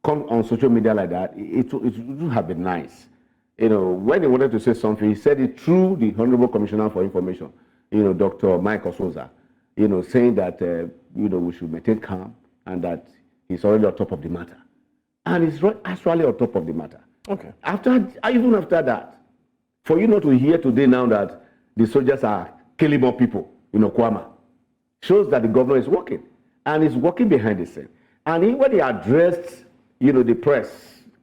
come on social media like that, it would have been nice. When he wanted to say something, he said it through the Honorable Commissioner for Information, Dr. Mike Osoza, saying that, we should maintain calm and that he's already on top of the matter. And he's actually on top of the matter. Okay. Even after that, for you not to hear today now that the soldiers are killing more people in Okwama, shows that the governor is working. And he's working behind the scene. And when he addressed, the press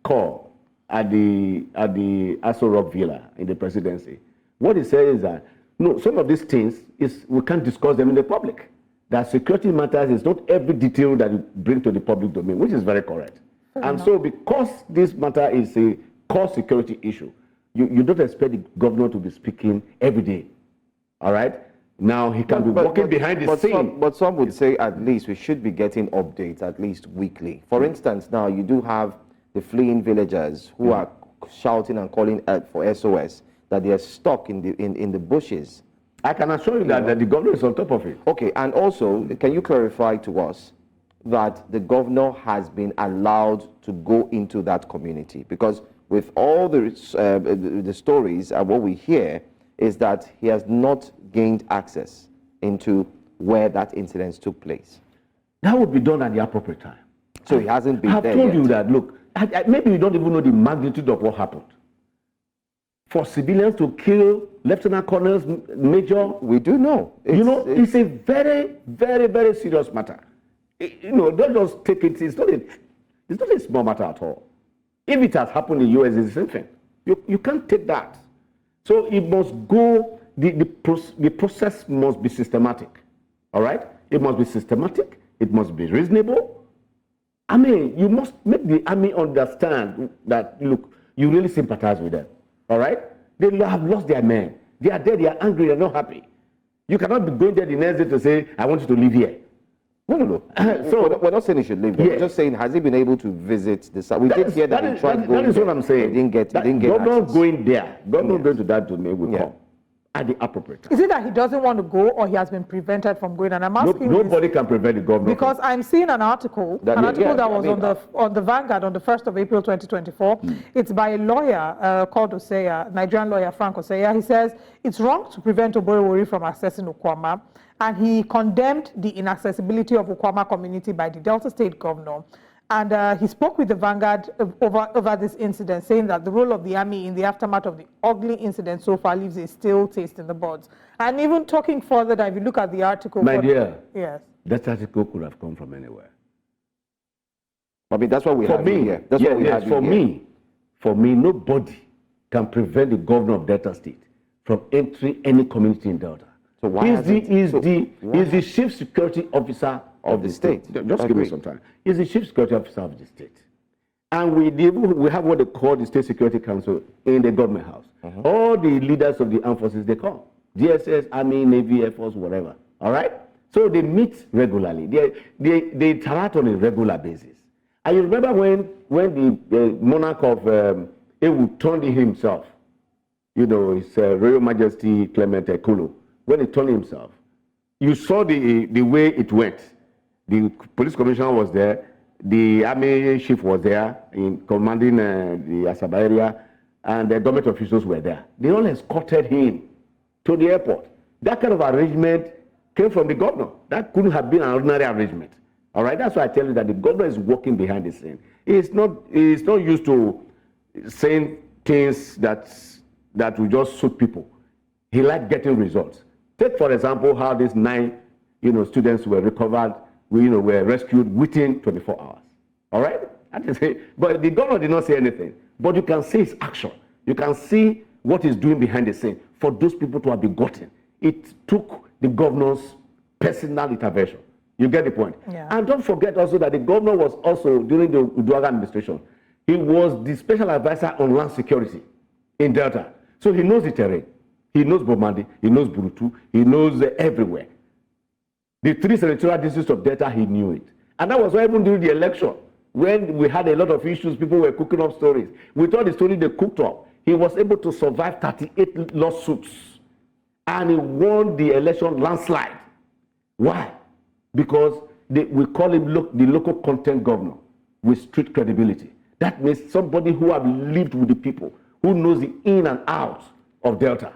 call at the Aso Rock Villa in the presidency, what he said is that, no, some of these things, we can't discuss them in the public. That security matters is not every detail that you bring to the public domain, which is very correct. And so because this matter is a core security issue, you don't expect the governor to be speaking every day, all right? Now he can be working behind the scene. But some would say at least we should be getting updates at least weekly. For instance, now you do have the fleeing villagers who are shouting and calling for SOS, that they are stuck in the bushes. I can assure you that the governor is on top of it. Okay, and also, can you clarify to us that the governor has been allowed to go into that community? Because with all the stories, what we hear is that he has not gained access into where that incident took place. That would be done at the appropriate time. So he hasn't been there I've told yet. you that, look, maybe you don't even know the magnitude of what happened. For civilians to kill lieutenant colonels, major, We do know. It's a very, very, very serious matter. Don't just take it. It's not a small matter at all. If it has happened in the US, it's the same thing. You can't take that. So it must go. The process must be systematic. All right. It must be systematic. It must be reasonable. I mean, you must make the army understand that, look, you really sympathize with them. All right? They have lost their men. They are dead, they are angry, they are not happy. You cannot be going there the next day to say, I want you to live here. No. So we're not saying he should leave. We're just saying, has he been able to visit the site? We did hear that he tried going. That is what I'm saying. He didn't get governor access. going there. Governor going to that domain will come at the appropriate time. Is it that he doesn't want to go, or he has been prevented from going? And I'm asking nobody can prevent the governor. Because I'm seeing an article that was on the Vanguard on the 1st of April 2024. It's by a lawyer called Oseya, Nigerian lawyer Frank Oseya. He says it's wrong to prevent Oborowori from accessing Okwama, and he condemned the inaccessibility of Okwama community by the Delta State governor. And he spoke with the Vanguard over this incident, saying that the role of the army in the aftermath of the ugly incident so far leaves a stale taste in the buds. And even talking further, that if you look at the article... My dear, yes, that article could have come from anywhere. I mean, that's what we have here. That's what we have for me, nobody can prevent the governor of Delta State from entering any community in Delta. So why he's the chief security officer of the state. Just give me some time. He's the chief security officer of the state. And we have what they call the State Security Council in the government house. All the leaders of the armed forces, they come. DSS, Army, Navy, Air Force, whatever. All right? So they meet regularly. They interact on a regular basis. And you remember when the monarch of Ewu turned himself, His Royal Majesty Clement Ekulu, when he turned himself, you saw the way it went. The police commissioner was there, the army chief was there in commanding the Asaba area, and the government officials were there. They all escorted him to the airport. That kind of arrangement came from the governor. That couldn't have been an ordinary arrangement. All right, that's why I tell you that the governor is working behind the scene. He's not used to saying things that will just suit people. He likes getting results. Take, for example, how these 9 students were recovered, were rescued within 24 hours. All right? But the governor did not say anything. But you can see his action. You can see what he's doing behind the scene for those people to have been gotten. It took the governor's personal intervention. You get the point? Yeah. And don't forget also that the governor was also, during the Uduaghan administration, he was the special advisor on land security in Delta. So he knows the terrain. He knows Bomandi, he knows Burutu, he knows everywhere. The 3 senatorial districts of Delta, he knew it. And that was why even during the election, when we had a lot of issues, people were cooking up stories. We thought the story they cooked up. He was able to survive 38 lawsuits. And he won the election landslide. Why? Because we call him the local content governor with street credibility. That means somebody who have lived with the people, who knows the in and out of Delta.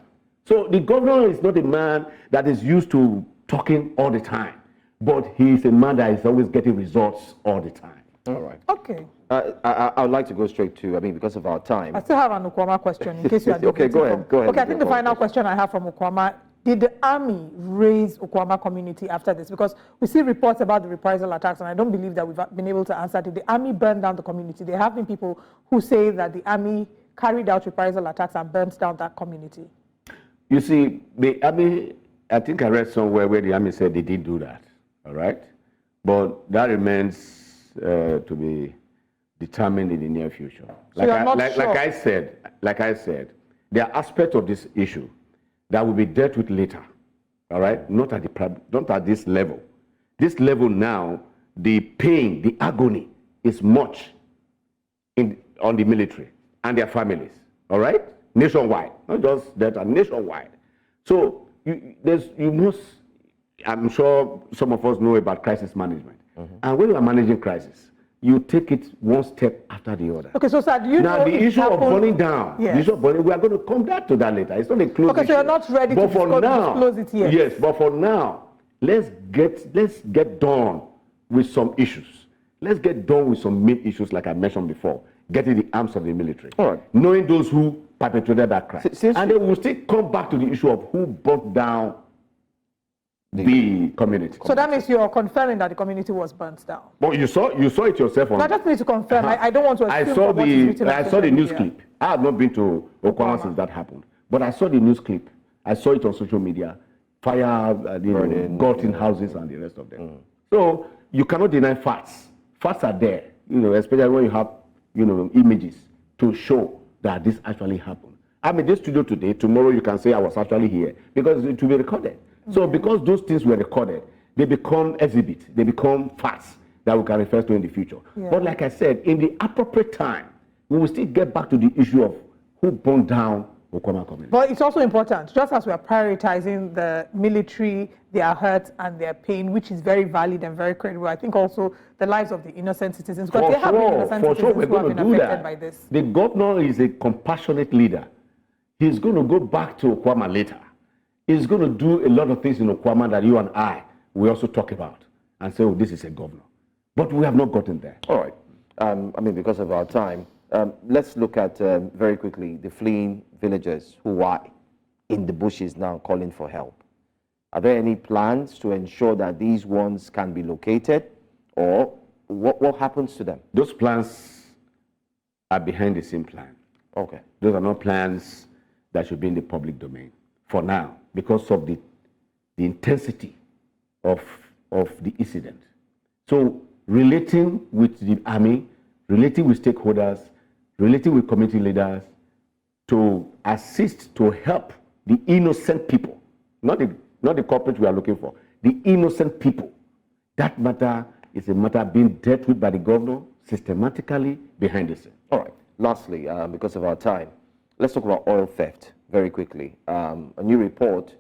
So the governor is not a man that is used to talking all the time, but he is a man that is always getting results all the time. All right. Okay. I would like to go straight to, because of our time. I still have an Okwama question in case you are Okay, go ahead. Okay, I think the final question I have from Okwama: did the army raise Okwama community after this? Because we see reports about the reprisal attacks, and I don't believe that we've been able to answer. Did the army burn down the community? There have been people who say that the army carried out reprisal attacks and burnt down that community. You see, the army, I think I read somewhere where the army said they did do that, all right? But that remains to be determined in the near future. So like I said, there are aspects of this issue that will be dealt with later, all right? Not at this level. This level now, the pain, the agony is much on the military and their families, all right? Nationwide, not just that, nationwide. So you must, I'm sure some of us know about crisis management. And when you are managing crisis, you take it one step after the other. Okay, so sir, do you know the issue of burning down, yes. The issue of burning, we are going to come back to that later. It's not a closed issue. So you're not ready to disclose it yet? Yes, but for now, let's get done with some issues. Let's get done with some main issues like I mentioned before. Getting the arms of the military. All right. Knowing those who perpetrated that crime. And then we'll still come back to the issue of who burnt down the community. So that means you're confirming that the community was burnt down. Well, you saw it yourself. No, I just need to confirm. I don't want to assume I saw the news clip. I have not been to Okwama since that happened, but I saw the news clip. I saw it on social media. Fire, gutting houses and the rest of them. So you cannot deny facts. Facts are there. Especially when you have images to show that this actually happened. I'm in this studio today. Tomorrow you can say I was actually here because it will be recorded. So because those things were recorded, they become exhibits, they become facts that we can refer to in the future. Yeah. But like I said, in the appropriate time, we will still get back to the issue of who burned down Okwama community. But it's also important, just as we are prioritizing the military, their hurt and their pain, which is very valid and very credible, I think also the lives of the innocent citizens, because there have been innocent citizens who have been affected by this. The governor is a compassionate leader. He's going to go back to Okwama later. He's going to do a lot of things in Okwama that you and I will also talk about and say, oh, this is a governor. But we have not gotten there. All right. I mean, because of our time, let's look at very quickly the fleeing villagers who are in the bushes now calling for help. Are there any plans to ensure that these ones can be located, or what happens to them? Those plans are behind the scene plan. Okay. Those are not plans that should be in the public domain for now because of the intensity of the incident. So relating with the army, relating with stakeholders, relating with community leaders to assist, to help the innocent people, not the corporate we are looking for, the innocent people. That matter is a matter being dealt with by the governor systematically behind the scene. All right. Lastly, because of our time, let's talk about oil theft very quickly. A new report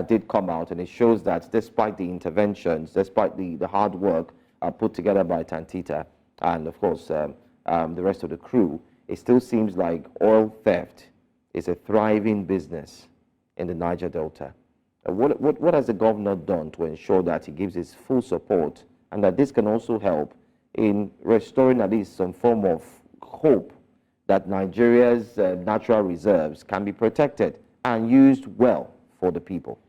did come out, and it shows that despite the interventions, despite the hard work put together by Tantita and, of course, the rest of the crew, it still seems like oil theft is a thriving business in the Niger Delta. What has the governor done to ensure that he gives his full support and that this can also help in restoring at least some form of hope that Nigeria's natural reserves can be protected and used well for the people?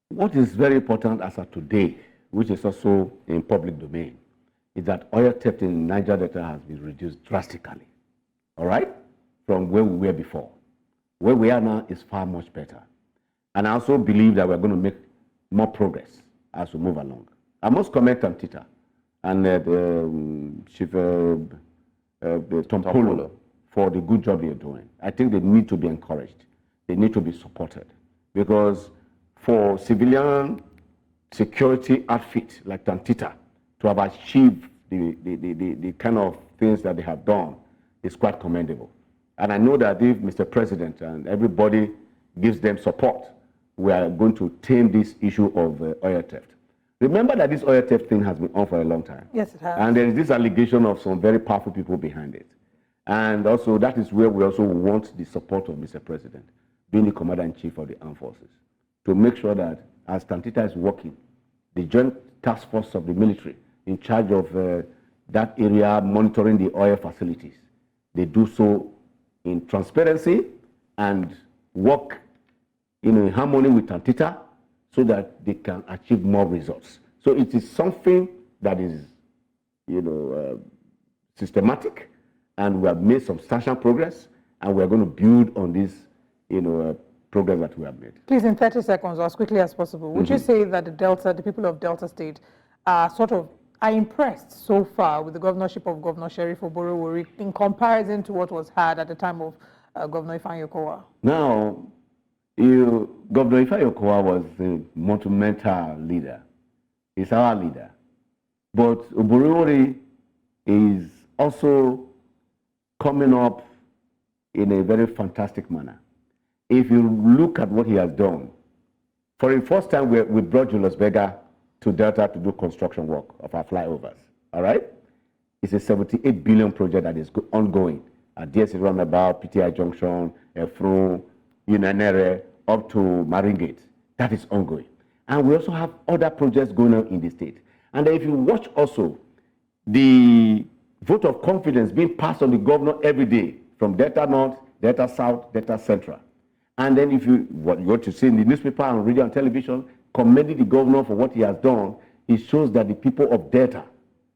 What is very important as of today, which is also in public domain, is that oil theft in Niger Delta has been reduced drastically, all right, from where we were before. Where we are now is far much better. And I also believe that we're going to make more progress as we move along. I must comment on Tita and Chief Tom Polo for the good job they're doing. I think they need to be encouraged. They need to be supported. Because for civilian security outfit like Tantita to have achieved the kind of things that they have done is quite commendable. And I know that if Mr. President and everybody gives them support, we are going to tame this issue of oil theft. Remember that this oil theft thing has been on for a long time. Yes, it has. And there is this allegation of some very powerful people behind it. And also that is where we also want the support of Mr. President, being the Commander-in-Chief of the Armed Forces, to make sure that as Tantita is working, the Joint Task Force of the military in charge of that area monitoring the oil facilities, they do so in transparency and work in harmony with Tantita so that they can achieve more results. So it is something that is, systematic, and we have made substantial progress, and we are going to build on this, progress that we have made. Please, in 30 seconds, or as quickly as possible, would you say that the people of Delta State are impressed so far with the governorship of Governor Sheriff Oborowori in comparison to what was had at the time of Governor Ifeanyi Okowa? Now, Governor Ifeanyi Okowa was a monumental leader. He's our leader. But Oborowori is also coming up in a very fantastic manner. If you look at what he has done, for the first time we brought Julius Berger to Delta to do construction work of our flyovers, all right? It's a 78 billion project that is ongoing at DSC Roundabout, PTI Junction, Efru, Nere, up to Marine Gate. That is ongoing. And we also have other projects going on in the state. And if you watch also the vote of confidence being passed on the governor every day from Delta North, Delta South, Delta Central. And then if you go to see in the newspaper and radio and television, commending the governor for what he has done, it shows that the people of Delta,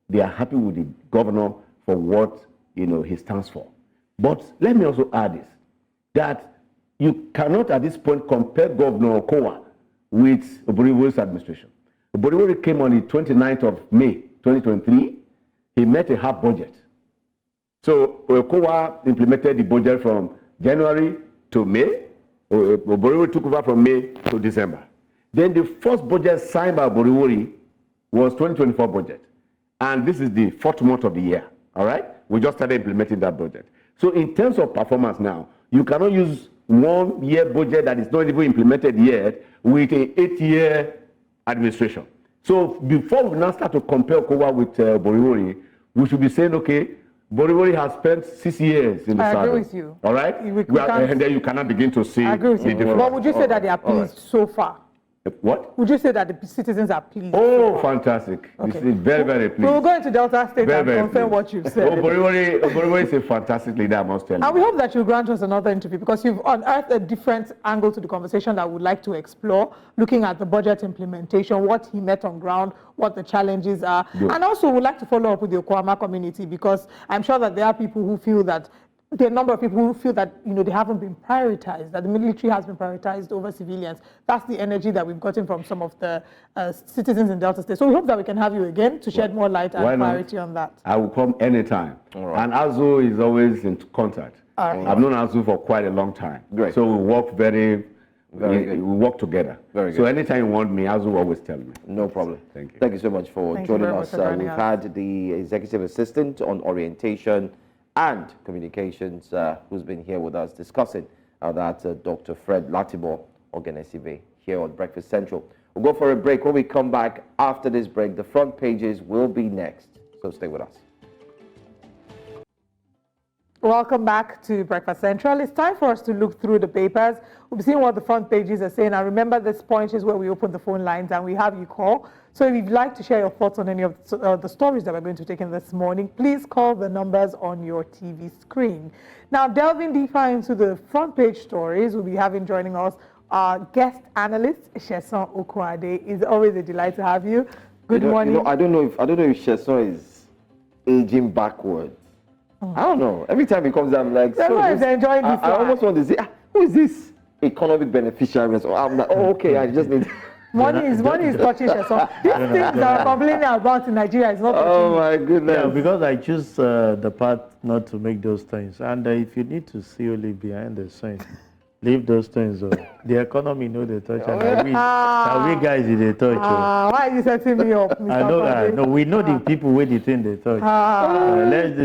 they are happy with the governor for what he stands for. But let me also add this, that you cannot at this point compare Governor Okowa with Oborowori's administration. Oborowori came on the 29th of May, 2023. He met a half budget. So Okowa implemented the budget from January to May. Oborowori took over from May to December. Then the first budget signed by Oborowori was 2024 budget. And this is the 4th month of the year, all right? We just started implementing that budget. So in terms of performance now, you cannot use 1 year budget that is not even implemented yet with an 8-year administration. So before we now start to compare Kowa with Boriwori, we should be saying, okay, Boriwori has spent 6 years in the I saddle. agree with you. All right? And then you cannot begin to see I agree with the you. difference. But would you say that they are pleased so far? What? Would you say that the citizens are pleased? Oh, fantastic. Okay. This is very, very pleased. We will go into Delta State Very, and very confirm pleased. what you've said. Boriwori is a fantastic leader, I must tell you. And we hope that you'll grant us another interview because you've unearthed a different angle to the conversation that we'd like to explore, looking at the budget implementation, what he met on ground, what the challenges are. Good. And also we'd like to follow up with the Okwama community because I'm sure that there are people who feel that there are a number of people who feel that they haven't been prioritized, that the military has been prioritized over civilians. That's the energy that we've gotten from some of the citizens in Delta State. So we hope that we can have you again to shed more light and clarity on that. I will come anytime. Right. And Azu is always in contact. Right. I've known Azu for quite a long time. Great. So we work Very we good. work together. Very So good. anytime you want me, Azu will always tell me. No problem. Thank you. Thank you so much for Thank you joining very much us. for joining We've us. had the executive assistant on orientation and communications who's been here with us discussing that Dr. Fred Latimer Ogenesibe here on Breakfast Central. We'll go for a break. When we come back after this break, the front pages will be next. So stay with us. Welcome back to Breakfast Central. It's time for us to look through the papers. We've seen what the front pages are saying. And remember, this point is where we open the phone lines and we have you call. So if you'd like to share your thoughts on any of the stories that we're going to take in this morning, please call the numbers on your TV screen. Now, delving deeper into the front page stories, we'll be having joining us our guest analyst, Sheson Okwade. It's always a delight to have you. Good morning. I don't know if Sheson is aging backward. I don't know. Every time he comes, I'm like, Everyone is enjoying this I almost want to say, who is this economic beneficiary? So I'm like, oh, okay, I just need. Money is touching Sheson. These things that are complaining about in Nigeria is not touching Oh me. my goodness. Yeah, because I choose the path not to make those things. And if you need to see only behind the scenes, leave those things. The economy know they touch, and we guys they touch. Why are you setting me up, Mr. I know Okwade? no, we know the people where the thing they touch.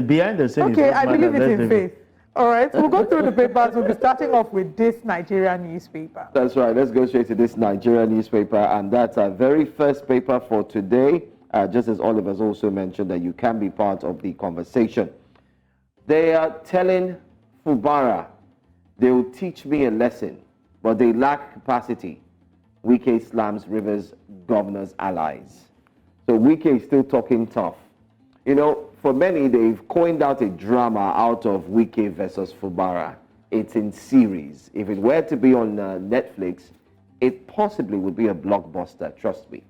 Behind the scenes. Okay, is I what believe matters. it in faith. All right, we'll go through the papers. We'll be starting off with this Nigerian newspaper. That's right. Let's go straight to this Nigerian newspaper, and that's our very first paper for today. Just as Oliver's also mentioned, that you can be part of the conversation. They are telling Fubara they will teach me a lesson, but they lack capacity. Wike slams Rivers governor's allies. So Wike is still talking tough. You know, for many, they've coined out a drama out of Wike versus Fubara. It's in series. If it were to be on Netflix, it possibly would be a blockbuster, trust me.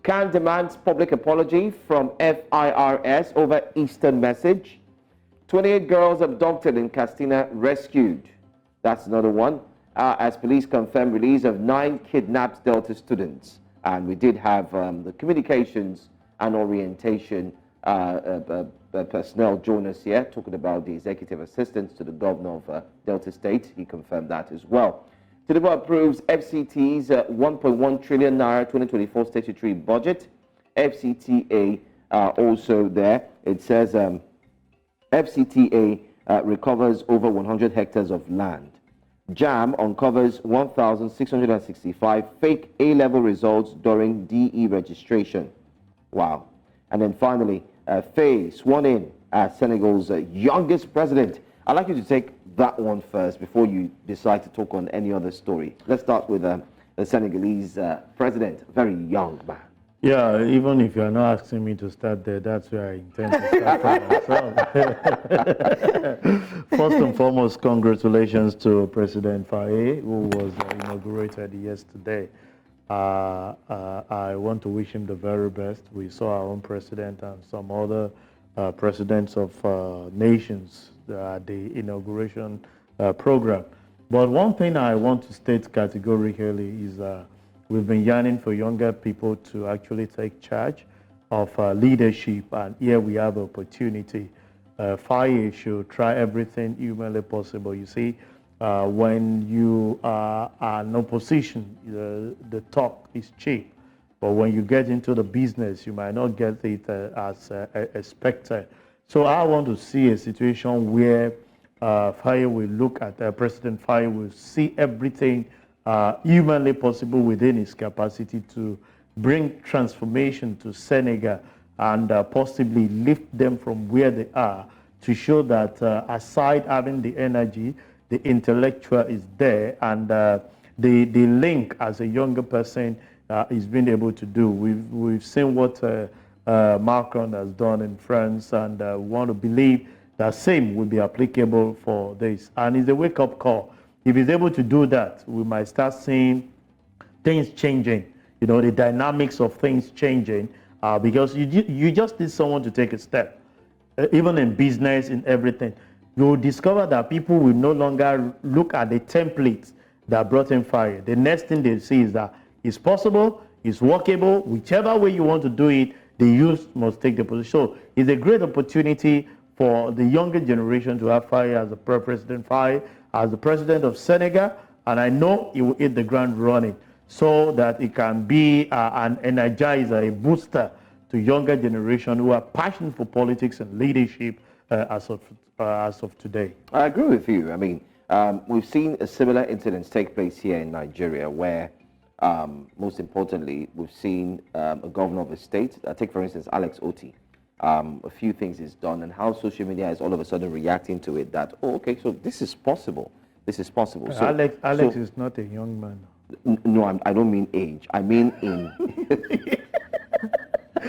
Can demands public apology from FIRS over Eastern message. 28 girls abducted in Castina rescued. That's another one. As police confirm release of 9 kidnapped Delta students. And we did have the communications and orientation personnel join us here, talking about the executive assistants to the governor of Delta State. He confirmed that as well. Tinubu approves FCT's 1.1 trillion naira 2024 statutory budget. FCTA also there. It says FCTA recovers over 100 hectares of land. JAM uncovers 1,665 fake A-level results during DE registration. Wow. And then finally, Faye sworn in as Senegal's youngest president. I'd like you to take that one first before you decide to talk on any other story. Let's start with the Senegalese president, very young man. Yeah, even if you're not asking me to start there, that's where I intend to start from myself. First and foremost, congratulations to President Faye, who was inaugurated yesterday. I want to wish him the very best. We saw our own president and some other presidents of nations at the inauguration program. But one thing I want to state categorically is we've been yearning for younger people to actually take charge of leadership, and here we have opportunity. Faye should try everything humanly possible. You see, when you are in opposition, the talk is cheap. But when you get into the business, you might not get it as expected. So I want to see a situation where Faye will look at President Faye will see everything humanly possible within his capacity to bring transformation to Senegal and possibly lift them from where they are, to show that aside having the energy, the intellectual is there, and the link as a younger person is being able to do. We've seen what Macron has done in France, and want to believe that same will be applicable for this. And it's a wake-up call. If he's able to do that, we might start seeing things changing, you know, the dynamics of things changing, because you just need someone to take a step. Even in business, in everything, you will discover that people will no longer look at the templates that brought in fire. The next thing they see is that it's possible, it's workable, whichever way you want to do it, the youth must take the position. So it's a great opportunity for the younger generation to have Faye as the President Faye, as the president of Senegal, and I know he will hit the ground running so that it can be an energizer, a booster to younger generation who are passionate for politics and leadership as of today. I agree with you. I mean, we've seen a similar incidents take place here in Nigeria where, most importantly, we've seen a governor of a state, take for instance Alex Oti, a few things is done and how social media is all of a sudden reacting to it that, oh, okay, so this is possible. This is possible. So, Alex is not a young man. No, I don't mean age. I mean in...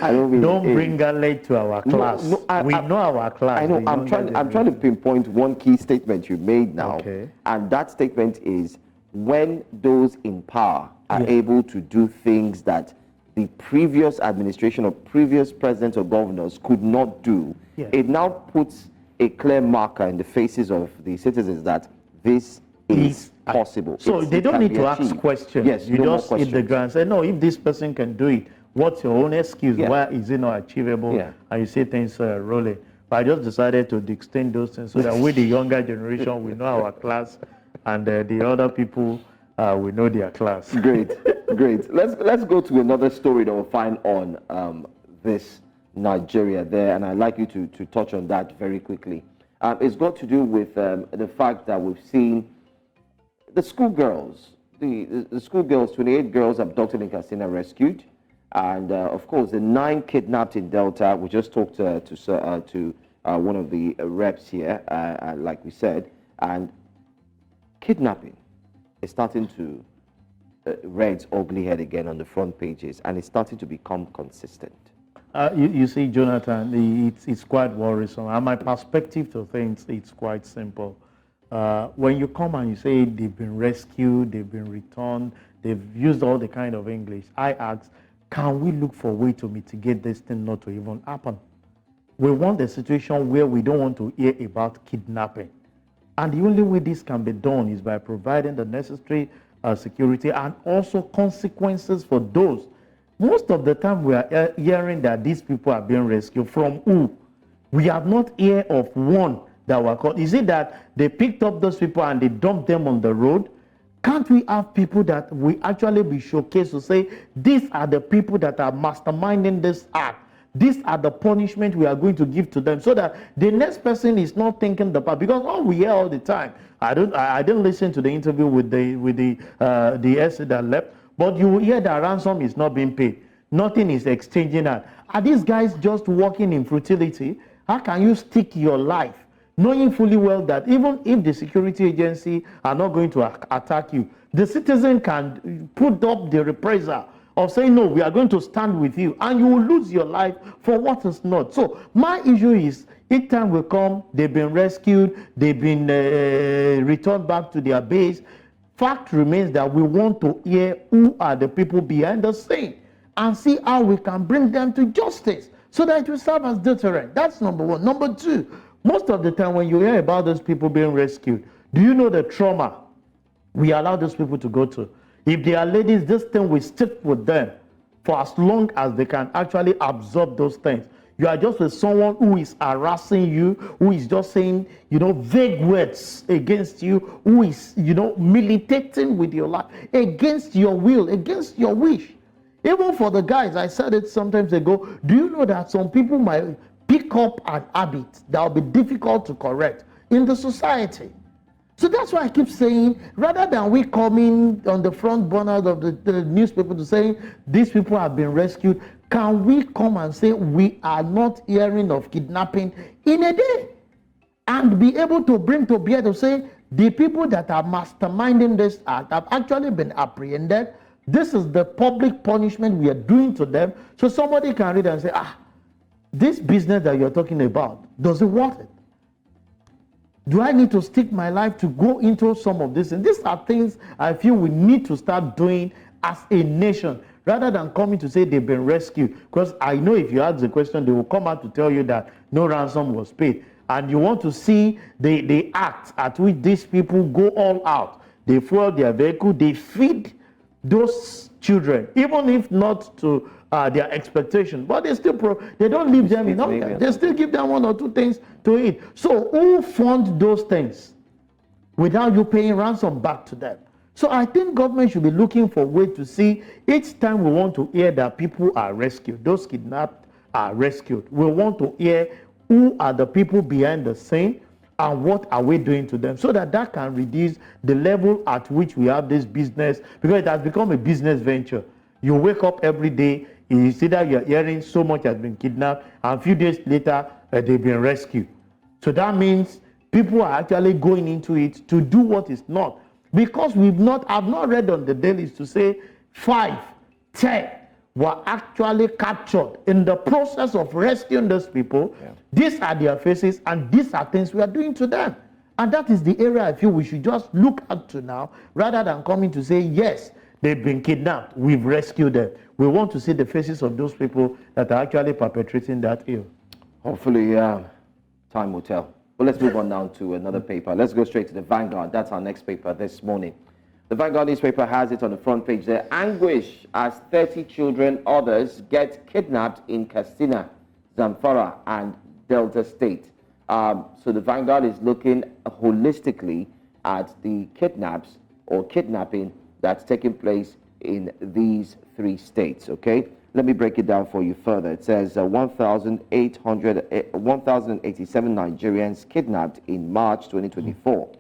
Don't bring Alex to our class. We know our class. I know. I'm trying to pinpoint one key statement you made now. Okay. And that statement is when those in power are able to do things that the previous administration or previous presidents or governors could not do, it now puts a clear marker in the faces of the citizens that this is possible. So they don't need to ask questions. Yes, you just hit the ground and say, no, if this person can do it, what's your own excuse? Why is it not achievable? And you see things rolling. But I just decided to extend those things so that we, the younger generation, we know our class, and the other people, we know their class. Great, great. Let's go to another story that we'll find on this Nigeria there, and I'd like you to touch on that very quickly. It's got to do with the fact that we've seen the schoolgirls, the schoolgirls, 28 girls abducted in Katsina rescued. And of course, the 9 kidnapped in Delta. We just talked to one of the reps here, like we said, and kidnapping is starting to rear its ugly head again on the front pages, and it's starting to become consistent. You see, Jonathan, it's quite worrisome. And my perspective to things, it's quite simple. When you come and you say they've been rescued, they've been returned, they've used all the kind of English, I ask, can we look for a way to mitigate this thing not to even happen? We want a situation where we don't want to hear about kidnapping. And the only way this can be done is by providing the necessary security and also consequences for those. Most of the time we are hearing that these people are being rescued. From who? We have not heard of one that were caught. Is it that they picked up those people and they dumped them on the road? Can't we have people that we actually be showcased to say, these are the people that are masterminding this act. These are the punishment we are going to give to them, so that the next person is not thinking the part. Because all we hear all the time, I didn't listen to the interview with the essay that left, but you hear that ransom is not being paid. Nothing is exchanging that. Are these guys just working in futility? How can you stick your life, knowing fully well that even if the security agency are not going to attack you, the citizen can put up the reprisal of saying, no, we are going to stand with you, and you will lose your life for what is not. So my issue is, each time we come, they've been rescued, they've been returned back to their base. Fact remains that we want to hear who are the people behind the scene and see how we can bring them to justice so that it will serve as deterrent. That's number one. Number two, most of the time when you hear about those people being rescued, do you know the trauma we allow those people to go to? If they are ladies, this thing will stick with them for as long as they can actually absorb those things. You are just with someone who is harassing you, who is just saying, vague words against you, who is, militating with your life, against your will, against your wish. Even for the guys, I said it sometimes ago, do you know that some people might pick up an habit that will be difficult to correct in the society? So that's why I keep saying, rather than we coming on the front burners of the newspaper to say these people have been rescued, can we come and say we are not hearing of kidnapping in a day? And be able to bring to bear to say the people that are masterminding this act have actually been apprehended. This is the public punishment we are doing to them. So somebody can read and say, this business that you're talking about, does it worth it? Do I need to stick my life to go into some of this? And these are things I feel we need to start doing as a nation, rather than coming to say they've been rescued. Because I know if you ask the question, they will come out to tell you that no ransom was paid. And you want to see the act at which these people go all out. They fuel their vehicle, they feed those children, even if not to their expectation, but they still they don't leave them enough. They still give them one or two things to eat. So who fund those things without you paying ransom back to them? So I think government should be looking for a way to see each time we want to hear that people are rescued, those kidnapped are rescued. We want to hear who are the people behind the scene and what are we doing to them, so that that can reduce the level at which we have this business, because it has become a business venture. You wake up every day, you see that you're hearing so much has been kidnapped, and a few days later, they've been rescued. So that means people are actually going into it to do what is not. Because I've not read on the dailies to say 5, 10 were actually captured in the process of rescuing those people. Yeah. These are their faces, and these are things we are doing to them. And that is the area I feel we should just look at to now, rather than coming to say, yes, they've been kidnapped, we've rescued them. We want to see the faces of those people that are actually perpetrating that ill. Hopefully, time will tell. But let's move on now to another paper. Let's go straight to the Vanguard. That's our next paper this morning. The Vanguard newspaper has it on the front page there. Anguish as 30 children, others get kidnapped in Katsina, Zamfara, and Delta State. So the Vanguard is looking holistically at the kidnaps or kidnapping that's taking place in these 3 states, okay? Let me break it down for you further. It says 1,087 Nigerians kidnapped in March 2024.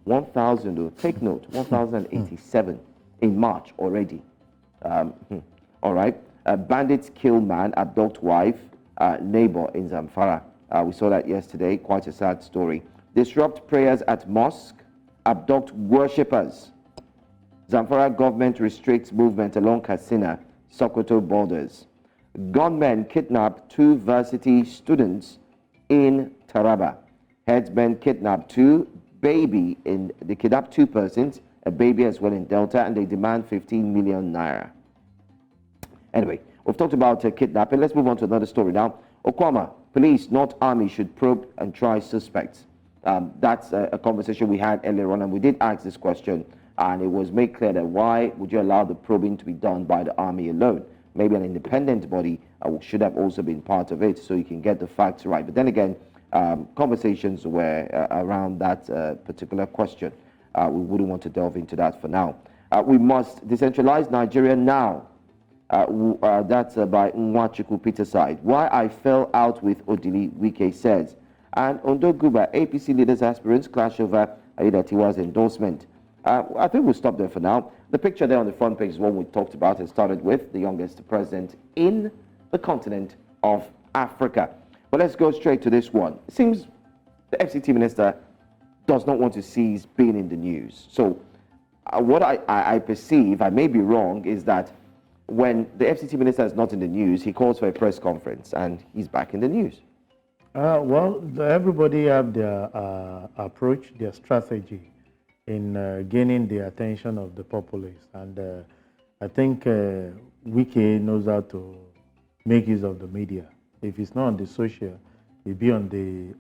1,000, take note, 1,087 in March already. All right. Bandits kill man, abduct wife, neighbor in Zamfara. We saw that yesterday, quite a sad story. Disrupt prayers at mosque, abduct worshippers. Zamfara government restricts movement along Katsina, Sokoto borders. Gunmen kidnap 2 varsity students in Taraba. Headsmen kidnap 2 they kidnapped 2 persons, a baby as well in Delta, and they demand 15 million naira. Anyway, we've talked about kidnapping. Let's move on to another story now. Okwama, police, not army, should probe and try suspects. That's a conversation we had earlier on, and we did ask this question, and it was made clear that why would you allow the probing to be done by the army alone? Maybe an independent body should have also been part of it, so you can get the facts right. But then again, conversations were around that particular question. We wouldn't want to delve into that for now. We must decentralize Nigeria now. That's by Nwachukwu Peter side. Why I fell out with Odili, Wike says. And Ondo Guba, APC leaders aspirants clash over Aiyedatiwa's endorsement. I think we'll stop there for now. The picture there on the front page is one we talked about and started with, the youngest president in the continent of Africa. But let's go straight to this one. It seems the FCT minister does not want to cease being in the news. So what I perceive, I may be wrong, is that when the FCT minister is not in the news, he calls for a press conference and he's back in the news. Well, everybody have their approach, their strategy in gaining the attention of the populace. And I think Wike knows how to make use of the media. If it's not on the social, it'll be on the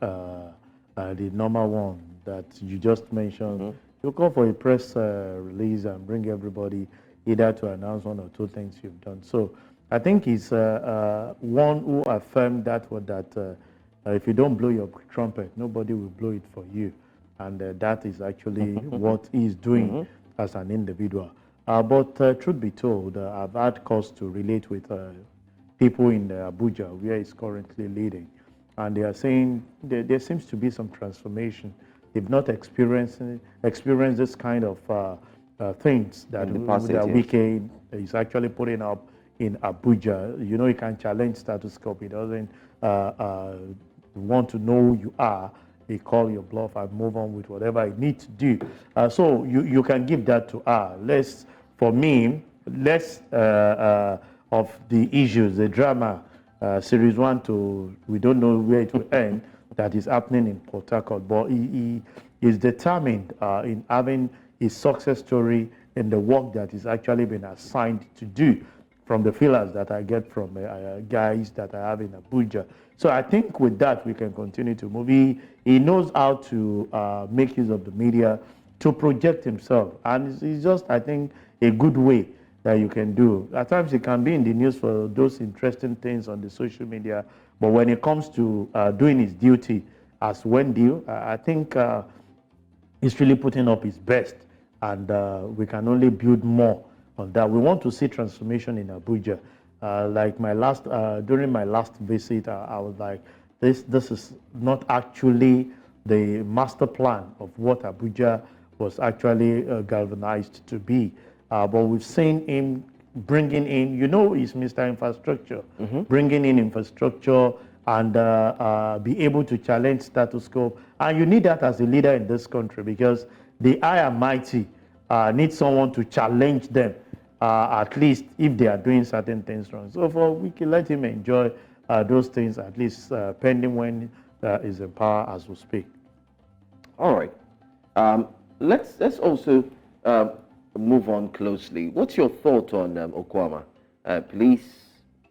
normal one that you just mentioned. Mm-hmm. You call for a press release and bring everybody either to announce 1 or 2 things you've done. So I think he's one who affirmed that if you don't blow your trumpet, nobody will blow it for you. And that is actually what he's doing as an individual. But truth be told, I've had cause to relate with people in Abuja, where it's currently leading. And they are saying there seems to be some transformation. They've not experienced this kind of things that Wike is actually putting up in Abuja. You know, you can challenge status quo. It doesn't want to know who you are. They call your bluff and move on with whatever it needs to do. So you can give that to her. For me, less of the issues, the drama, series 1 to, we don't know where it will end, that is happening in Port Harcourt. But he is determined in having a success story in the work that is actually been assigned to do, from the feelers that I get from guys that I have in Abuja. So I think with that, we can continue to move. He knows how to make use of the media to project himself. And it's just, I think, a good way that you can do. At times, it can be in the news for those interesting things on the social media. But when it comes to doing his duty as Wendy, I think he's really putting up his best. And we can only build more on that. We want to see transformation in Abuja. Like during my last visit, I was like, this is not actually the master plan of what Abuja was actually galvanized to be. But we've seen him bringing in, you know, he's Mr. Infrastructure, bringing in infrastructure and be able to challenge status quo. And you need that as a leader in this country, because the high and mighty need someone to challenge them, at least if they are doing certain things wrong. So we can let him enjoy those things, at least pending when is in power as we speak. All right. Let's also move on closely. What's your thought on Okwama? Police,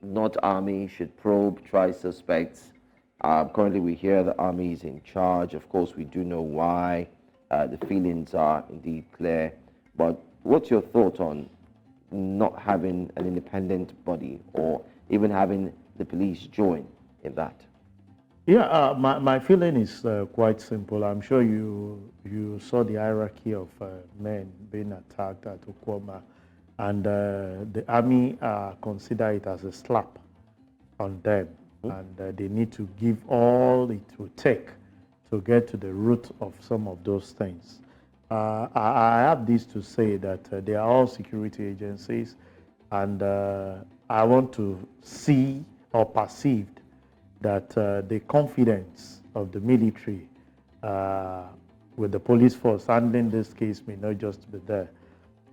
not army, should probe, try suspects. Currently, we hear the army is in charge. Of course, we do know why. The feelings are indeed clear. But what's your thought on not having an independent body, or even having the police join in that? Yeah, my feeling is quite simple. I'm sure you saw the hierarchy of men being attacked at Okwama, and the army consider it as a slap on them, and they need to give all it will take to get to the root of some of those things. I have this to say that they are all security agencies, and I want to see or perceive that the confidence of the military with the police force handling this case may not just be there.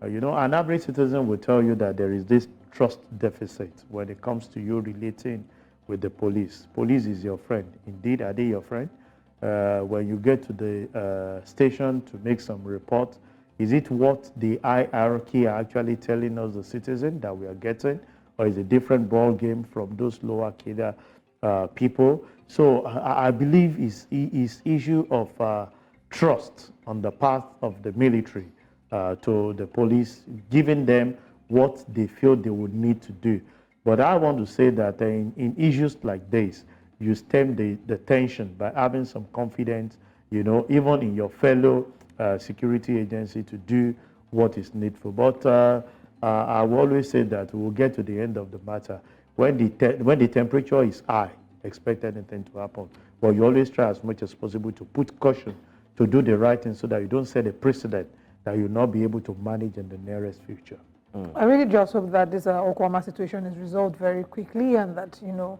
You know, an average citizen will tell you that there is this trust deficit when it comes to you relating with the police. Police is your friend. Indeed, are they your friend? When you get to the station to make some report, is it what the hierarchy are actually telling us, the citizen, that we are getting, or is it a different ball game from those lower cadre people? So I believe is issue of trust on the part of the military to the police, giving them what they feel they would need to do. But I want to say that in issues like this, you stem the tension by having some confidence, you know, even in your fellow security agency to do what is needful. But I will always say that we will get to the end of the matter. When the temperature is high, expect anything to happen. But you always try as much as possible to put caution, to do the right thing so that you don't set a precedent that you'll not be able to manage in the nearest future. I really just hope that this Okwama situation is resolved very quickly, and that, you know,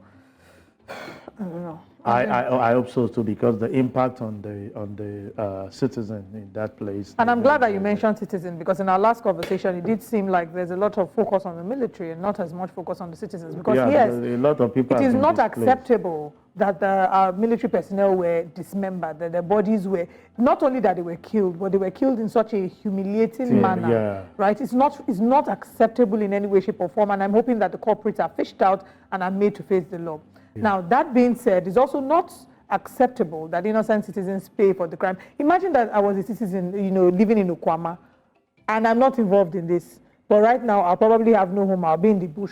I don't know. I hope so too, because the impact on the citizen in that place. And I'm glad that you mentioned citizen, because in our last conversation, it did seem like there's a lot of focus on the military and not as much focus on the citizens. Because yes, a lot of people it is not acceptable that our military personnel were dismembered, that their bodies were, not only that they were killed, but they were killed in such a humiliating manner, right? It's not acceptable in any way, shape, or form, and I'm hoping that the culprits are fished out and are made to face the law. Yeah. Now, that being said, it's also not acceptable that innocent citizens pay for the crime. Imagine that I was a citizen, you know, living in Okwama, and I'm not involved in this. But right now, I'll probably have no home. I'll be in the bush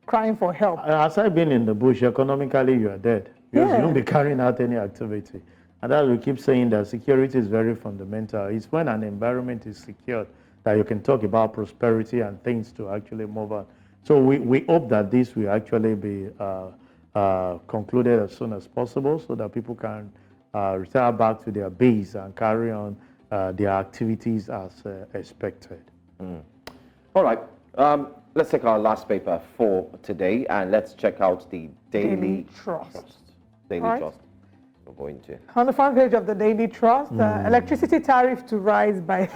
crying for help. As I've been in the bush, economically, you are dead. Because you won't be carrying out any activity. And as we keep saying, that security is very fundamental. It's when an environment is secured that you can talk about prosperity and things to actually move on. So we hope that this will actually be concluded as soon as possible so that people can retire back to their base and carry on their activities as expected. All right. Let's take our last paper for today and let's check out the Daily Trust. Daily Right. Trust. We're going to. On the front page of the Daily Trust, electricity tariff to rise by...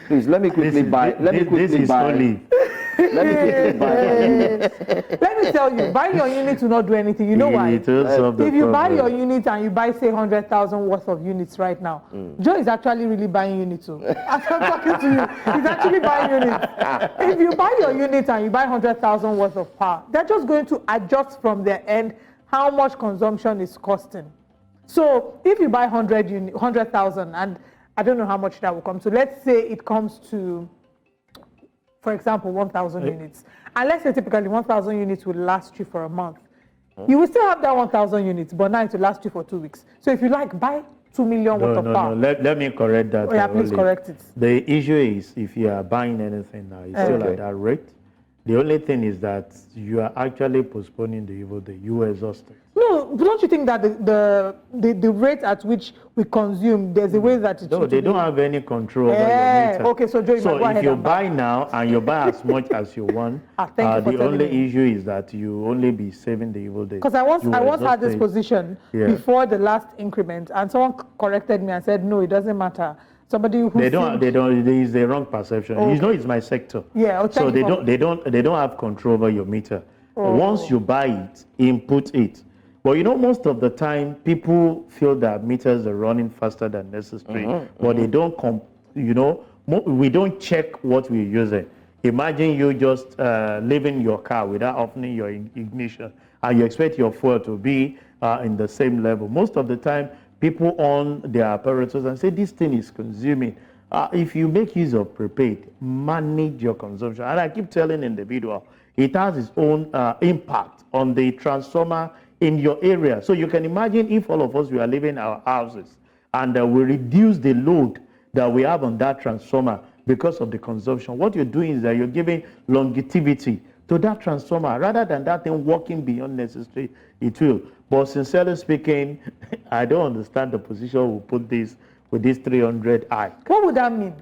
Please, let me quickly buy. Let me quickly buy. Let me quickly buy my unit. Let me tell you, buying your unit will not do anything. You know why? It will solve the If you buy problem. your unit and you buy, say, 100,000 worth of units right now, Joe is actually really buying units. Too. As I'm talking to you, he's actually buying units. If you buy your unit and you buy 100,000 worth of power, they're just going to adjust from their end how much consumption is costing. So if you buy 100,000, and I don't know how much that will come to, let's say it comes to, for example, 1,000 units. And let's say typically 1,000 units will last you for a month. You will still have that 1,000 units, but now it will last you for 2 weeks. So if you like, buy 2 million worth of power. No. Let me correct that. Oh, yeah, please Oli. correct it. The issue is if you are buying anything now, it's still at that rate. The only thing is that you are actually postponing the evil day. You were exhausted. No, don't you think that the rate at which we consume, there's a way that it No, should they be? don't have any control over your meter. Okay, so Joe, you might go So ahead if you and buy. buy now and you buy as much as you want, Thank you for the telling only me. issue is that you only be saving the evil day. Because I once had this exhausted. position before the last increment, and someone corrected me and said, no, it doesn't matter. Somebody who There is a wrong perception. Okay. You know, it's my sector. Yeah, oh, so thank you they don't have control over your meter. Oh. Once you buy it, input it. But you know, most of the time, people feel that meters are running faster than necessary, but they don't we don't check what we're using. Imagine you just leaving your car without opening your ignition, and you expect your fuel to be in the same level. Most of the time, people on their apparatus and say, this thing is consuming. If you make use of prepaid, manage your consumption. And I keep telling individual, it has its own impact on the transformer in your area. So you can imagine if all of us were living in our houses and we reduce the load that we have on that transformer because of the consumption. What you're doing is that you're giving longevity to that transformer. Rather than that thing working beyond necessary, it will. But sincerely speaking, I don't understand the position we put this with this 300 hike. What would that mean?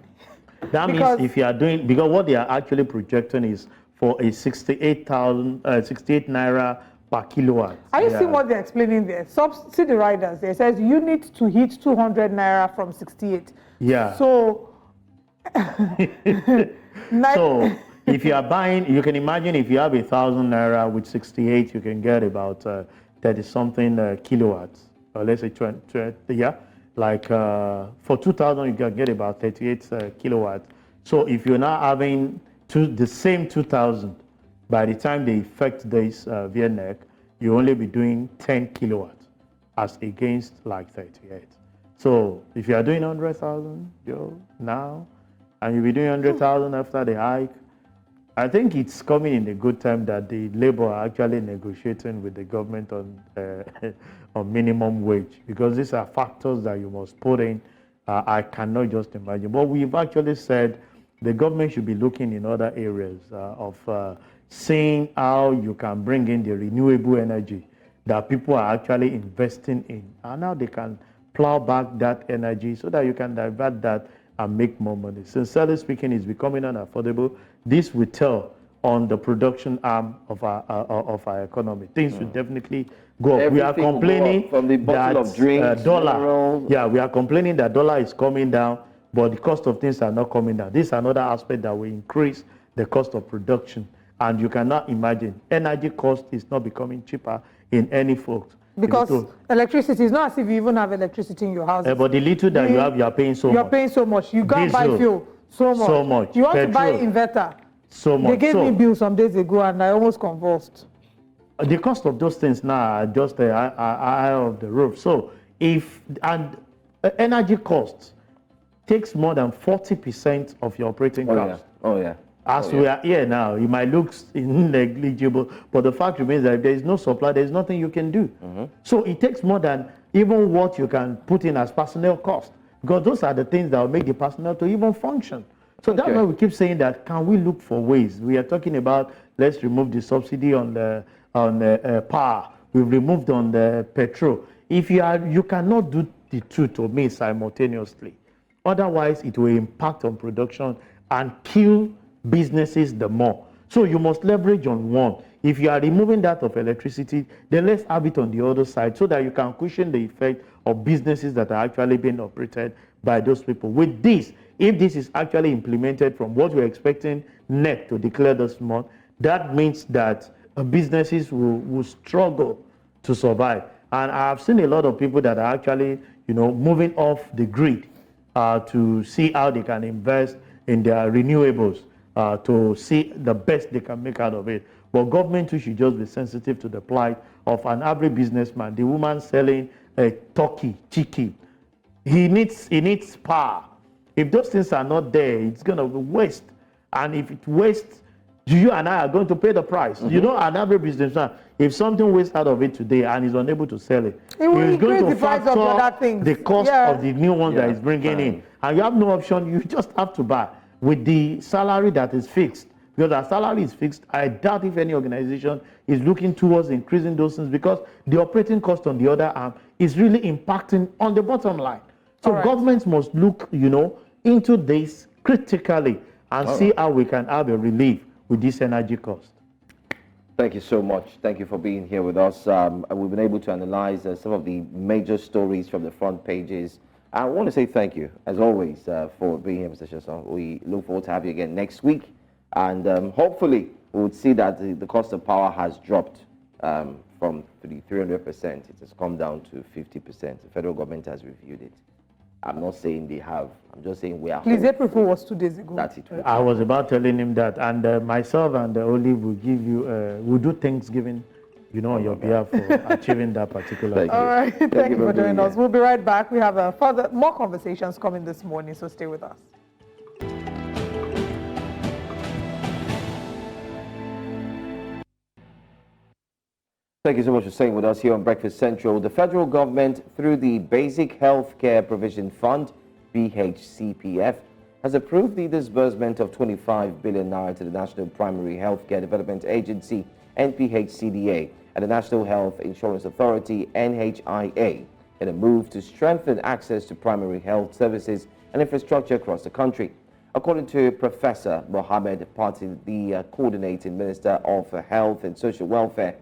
That means if you are doing, because what they are actually projecting is for a 68 naira per kilowatt. Are you seeing what they're explaining there? See the riders there. It says unit to hit 200 naira from 68. Yeah. So, so if you are buying, you can imagine if you have 1,000 naira with 68, you can get about 30 something kilowatts, or let's say 20, yeah. Like for 2,000, you can get about 38 kilowatts. So if you're now having the same 2,000, by the time they effect this VNEC, you only be doing 10 kilowatts as against like 38. So if you are doing 100,000 now, and you'll be doing 100,000 after the hike, I think it's coming in a good time that the labor are actually negotiating with the government on minimum wage, because these are factors that you must put in. I cannot just imagine. But we've actually said the government should be looking in other areas of seeing how you can bring in the renewable energy that people are actually investing in. And now they can plow back that energy so that you can divert that and make more money. Sincerely speaking, it's becoming unaffordable. This will tell on the production arm of our economy. Things will definitely go up. We are complaining from the bottle of drinks, dollar. minerals. Yeah, we are complaining that dollar is coming down, but the cost of things are not coming down. This is another aspect that will increase the cost of production. And you cannot imagine, energy cost is not becoming cheaper in any folks. Because electricity is not as if you even have electricity in your house. But the little that you have, you are paying so much. You're paying so much. You can't buy fuel so much. So much. You want to buy Petrol. inverter. So much. They gave me bill some days ago and I almost convulsed. The cost of those things now are just high of the roof. So energy costs takes more than 40% of your operating cost. Oh yeah. As we are here now, it might look negligible, but the fact remains that if there is no supply, there is nothing you can do. So it takes more than even what you can put in as personnel cost because those are the things that will make the personnel to even function. So that's why we keep saying that, can we look for ways? We are talking about, let's remove the subsidy on the power. We've removed on the petrol. You cannot do the two to me simultaneously. Otherwise, it will impact on production and kill businesses the more. So you must leverage on one. If you are removing that of electricity, then let's have it on the other side so that you can cushion the effect of businesses that are actually being operated by those people. With this, if this is actually implemented from what we're expecting NEC to declare this month, that means that businesses will struggle to survive. And I've seen a lot of people that are actually, moving off the grid to see how they can invest in their renewables, to see the best they can make out of it. But government too should just be sensitive to the plight of an average businessman, the woman selling a turkey, chicken. He needs power. If those things are not there, it's going to waste. And if it wastes, you and I are going to pay the price. An average businessman, if something wastes out of it today and is unable to sell it, he's going to factor the cost of the new one that he's bringing in. And you have no option. You just have to buy with the salary that is fixed. Because our salary is fixed, I doubt if any organization is looking towards increasing those things, because the operating cost on the other arm is really impacting on the bottom line. So governments must look, into this critically and see how we can have a relief with this energy cost. Thank you so much. Thank you for being here with us. We've been able to analyze some of the major stories from the front pages. I want to say thank you, as always, for being here, Mr. Sheson. We look forward to having you again next week. And hopefully, we would see that the cost of power has dropped from 300%. It has come down to 50%. The federal government has reviewed it. I'm not saying they have. I'm just saying we are. Please, April 4 was 2 days ago. That's it. I was about telling him that, and myself and Olive will give you, we'll do Thanksgiving, on your behalf for achieving that particular. Thank you. All right, thank you for joining us. We'll be right back. We have more conversations coming this morning, so stay with us. Thank you so much for staying with us here on Breakfast Central. The federal government, through the Basic Healthcare Provision Fund, BHCPF, has approved the disbursement of 25 billion naira to the National Primary Healthcare Development Agency, NPHCDA, and the National Health Insurance Authority, NHIA, in a move to strengthen access to primary health services and infrastructure across the country. According to Professor Mohammed Pati, the Coordinating Minister of Health and Social Welfare,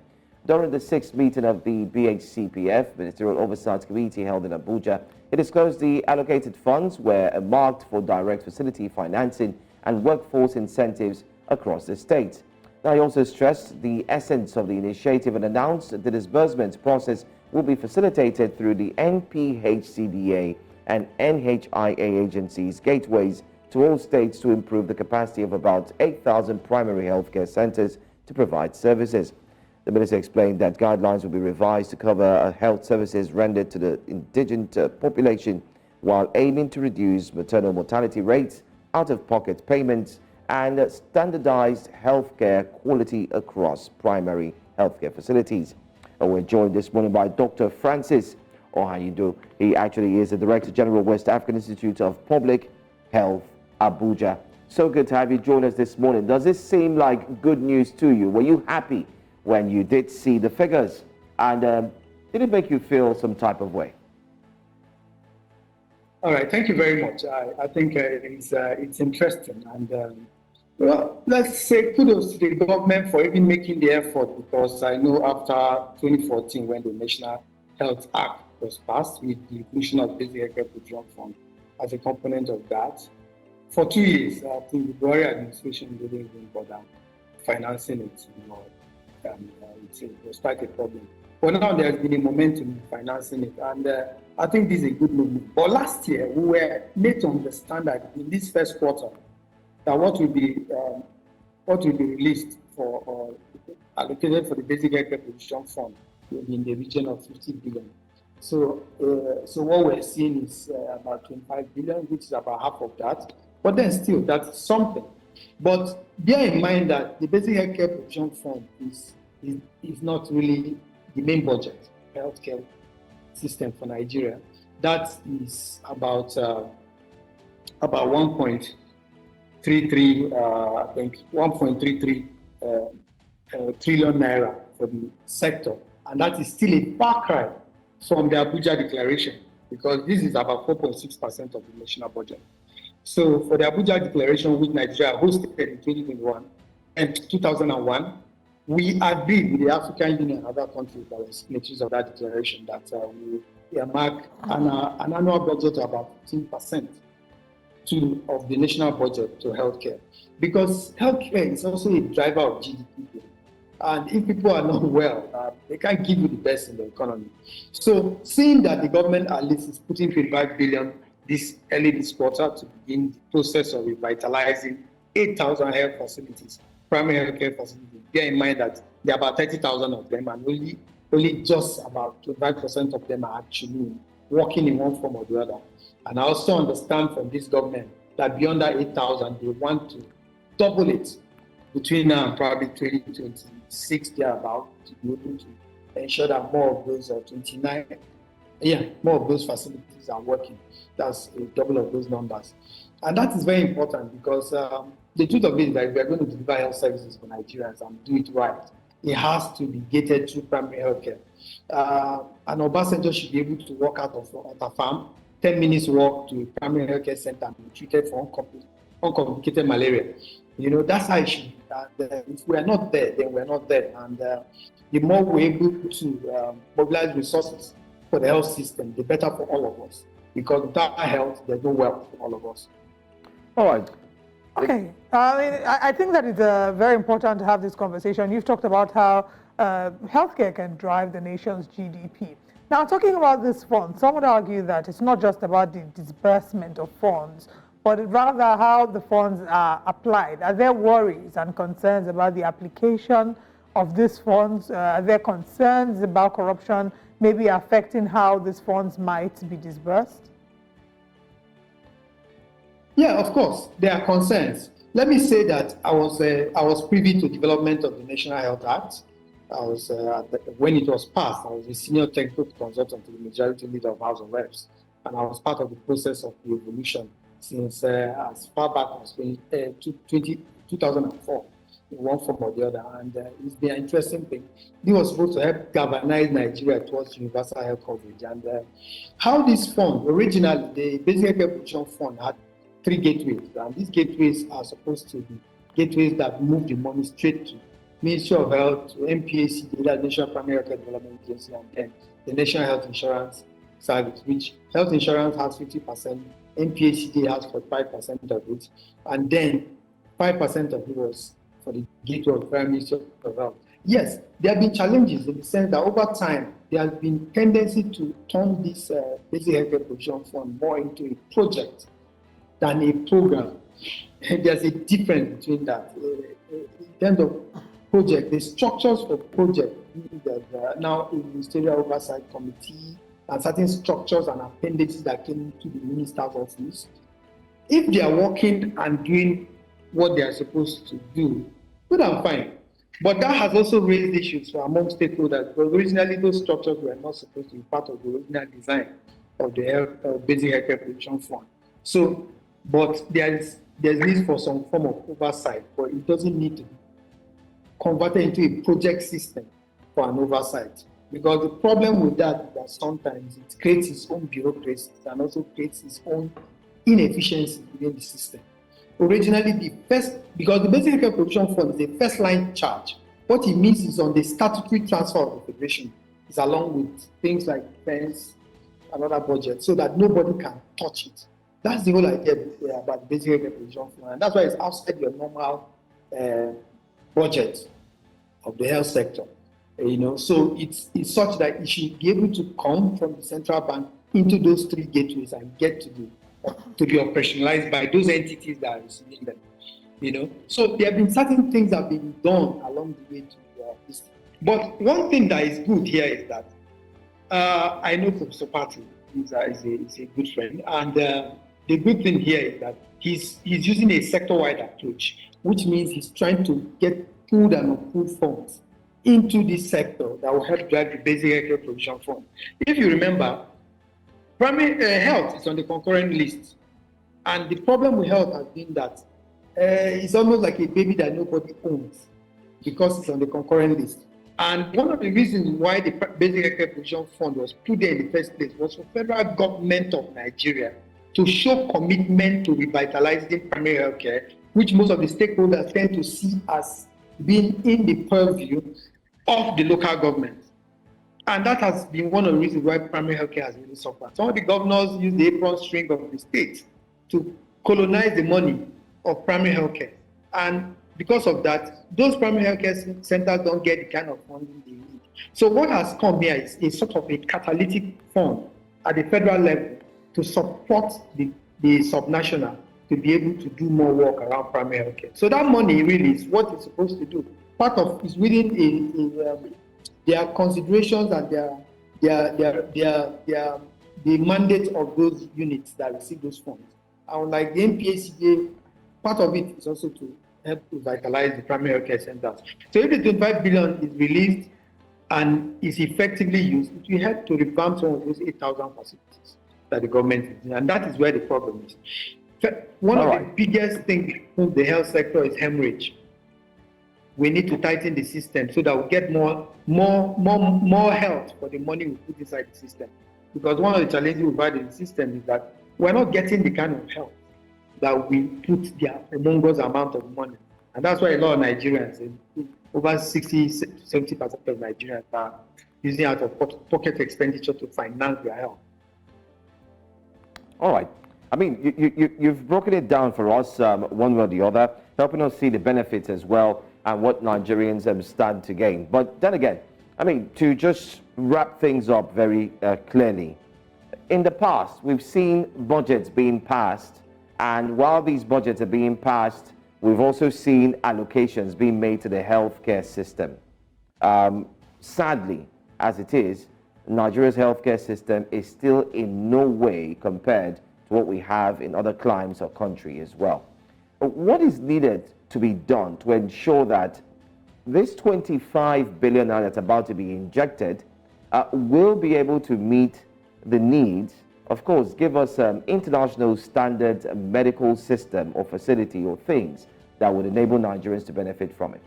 during the 6th meeting of the BHCPF Ministerial Oversight Committee held in Abuja, he disclosed the allocated funds were earmarked for direct facility financing and workforce incentives across the state. Now, he also stressed the essence of the initiative and announced the disbursement process will be facilitated through the NPHCDA and NHIA agencies' gateways to all states to improve the capacity of about 8,000 primary healthcare centers to provide services. The minister explained that guidelines will be revised to cover health services rendered to the indigent population while aiming to reduce maternal mortality rates, out-of-pocket payments, and standardized healthcare quality across primary healthcare facilities. And we're joined this morning by Dr. Francis Ohayido. He actually is the Director General, West African Institute of Public Health, Abuja. So good to have you join us this morning. Does this seem like good news to you? Were you happy when you did see the figures, and did it make you feel some type of way? All right, thank you very much. I think it's interesting, and well, let's say kudos to the government for even making the effort, because I know after 2014, when the National Health Act was passed with the inclusion of Basic Healthcare Provision Fund as a component of that, for 2 years, I think the Buhari administration didn't even bother financing it. It was quite a problem. But now there's been a momentum in financing it, and I think this is a good movement. But last year, we were made to understand that in this first quarter, that what will be released for allocated for the Basic Healthcare Provision Fund will be in the region of 50 billion. So what we're seeing is about 25 billion, which is about half of that. But then still, that's something. But bear in mind that the Basic Healthcare Provision Fund is not really the main budget healthcare system for Nigeria. that is about 1.33, I think 1.33 trillion naira for the sector, and that is still a far cry from the Abuja declaration, because this is about 4.6% of the national budget. So for the Abuja declaration, which Nigeria hosted in 2021 and 2001, we agreed with the African Union and other countries that were signatories of that declaration that we earmark an annual budget of about 15% of the national budget to healthcare, because healthcare is also a driver of GDP. And if people are not well, they can't give you the best in the economy. So seeing that the government at least is putting 25 billion this quarter to begin the process of revitalizing 8,000 health facilities, primary healthcare facilities. Bear in mind that there are about 30,000 of them, and only just about 25% of them are actually working in one form or the other. And I also understand from this government that beyond that 8,000, they want to double it between now and probably 2026, thereabout, to be able to ensure that more of those more of those facilities are working. That's a double of those numbers. And that is very important, because the truth of it is that if we are going to deliver health services for Nigerians and do it right, it has to be gated through primary healthcare. An Obasanjo should be able to walk out of a farm, 10 minutes walk to a primary healthcare center and be treated for uncomplicated malaria. You know, that's how it should be. And if we are not there, then we're not there. And the more we're able to mobilize resources for the health system, the better for all of us. Because without health, there's no wealth for all of us. All right. Okay. I think that it's very important to have this conversation. You've talked about how healthcare can drive the nation's GDP. Now, talking about this fund, some would argue that it's not just about the disbursement of funds, but rather how the funds are applied. Are there worries and concerns about the application of these funds? Are there concerns about corruption maybe affecting how these funds might be disbursed? Yeah, of course, there are concerns. Let me say that I was privy to development of the National Health Act. I was when it was passed, I was a senior technical consultant to the majority leader of House of Reps, and I was part of the process of the evolution since as far back as 2004, in one form or the other. And it's been an interesting thing. This was supposed to help galvanize Nigeria towards universal health coverage. And how this fund, originally, the Basic Health Protection Fund had 3 gateways, and these gateways are supposed to be gateways that move the money straight to Ministry of Health, to NPAC, the National Primary Health Development Agency, and then the National Health Insurance Service, which health insurance has 50%, NPAC has 45% of it, and then 5% of it was for the gateway of the Prime Minister of Health. Yes, there have been challenges in the sense that over time, there has been tendency to turn this Basic Healthcare Protection Fund more into a project than a program. And there's a difference between that. In terms of project, the structures for project, that now a ministerial oversight committee and certain structures and appendices that came into the minister's office. If they are working and doing what they are supposed to do, good and fine. But that has also raised issues among stakeholders, because originally those structures were not supposed to be part of the original design of the Basic Healthcare Protection Fund. So, but there's need for some form of oversight, but it doesn't need to be converted into a project system for an oversight. Because the problem with that is that sometimes it creates its own bureaucracy and also creates its own inefficiency within the system. Originally, because the Basic Healthcare Protection Fund is a first line charge. What it means is on the statutory transfer of the federation is along with things like defense and other budgets, so that nobody can touch it. That's the whole idea about the Basic Healthcare Protection Fund, and that's why it's outside your normal budget of the health sector. You know, so it's such that it should be able to come from the central bank into those 3 gateways and get to be operationalized by those entities that are receiving them. You know, so there have been certain things that have been done along the way to this. But one thing that is good here is that I know Professor Patrick is a good friend, and the good thing here is that he's using a sector-wide approach, which means he's trying to get pooled and unpooled funds into this sector that will help drive the Basic Healthcare Protection Fund. If you remember, Primary health is on the concurrent list. And the problem with health has been that it's almost like a baby that nobody owns because it's on the concurrent list. And one of the reasons why the Basic Healthcare Provision Fund was put there in the first place was for federal government of Nigeria to show commitment to revitalizing primary healthcare, which most of the stakeholders tend to see as being in the purview of the local government. And that has been one of the reasons why primary healthcare has really suffered. Some of the governors use the apron string of the state to colonize the money of primary healthcare. And because of that, those primary healthcare centers don't get the kind of funding they need. So what has come here is a sort of a catalytic fund at the federal level to support the subnational to be able to do more work around primary healthcare. So that money really is what it's supposed to do. Part of is within their considerations and the mandate of those units that receive those funds. And like the NPACA, part of it is also to help revitalize the primary healthcare centers. So if the 25 billion is released and is effectively used, it will help to revamp some of those 8,000 facilities that the government is doing. And that is where the problem is. One of the biggest things in the health sector is hemorrhage. We need to tighten the system so that we get more health for the money we put inside the system. Because one of the challenges we've had in the system is that we're not getting the kind of help that we put the humongous amount of money. And that's why a lot of Nigerians, over 60-70% of Nigerians are using out of pocket expenditure to finance their health. All right. I mean, you've broken it down for us one way or the other, helping us see the benefits as well and what Nigerians stand to gain. But then again, I mean, to just wrap things up very clearly, in the past, we've seen budgets being passed, and while these budgets are being passed, we've also seen allocations being made to the healthcare system. Sadly, as it is, Nigeria's healthcare system is still in no way compared to what we have in other climes or country as well. What is needed to be done to ensure that this 25 billion that's about to be injected will be able to meet the needs, of course, give us international standard medical system or facility or things that would enable Nigerians to benefit from it?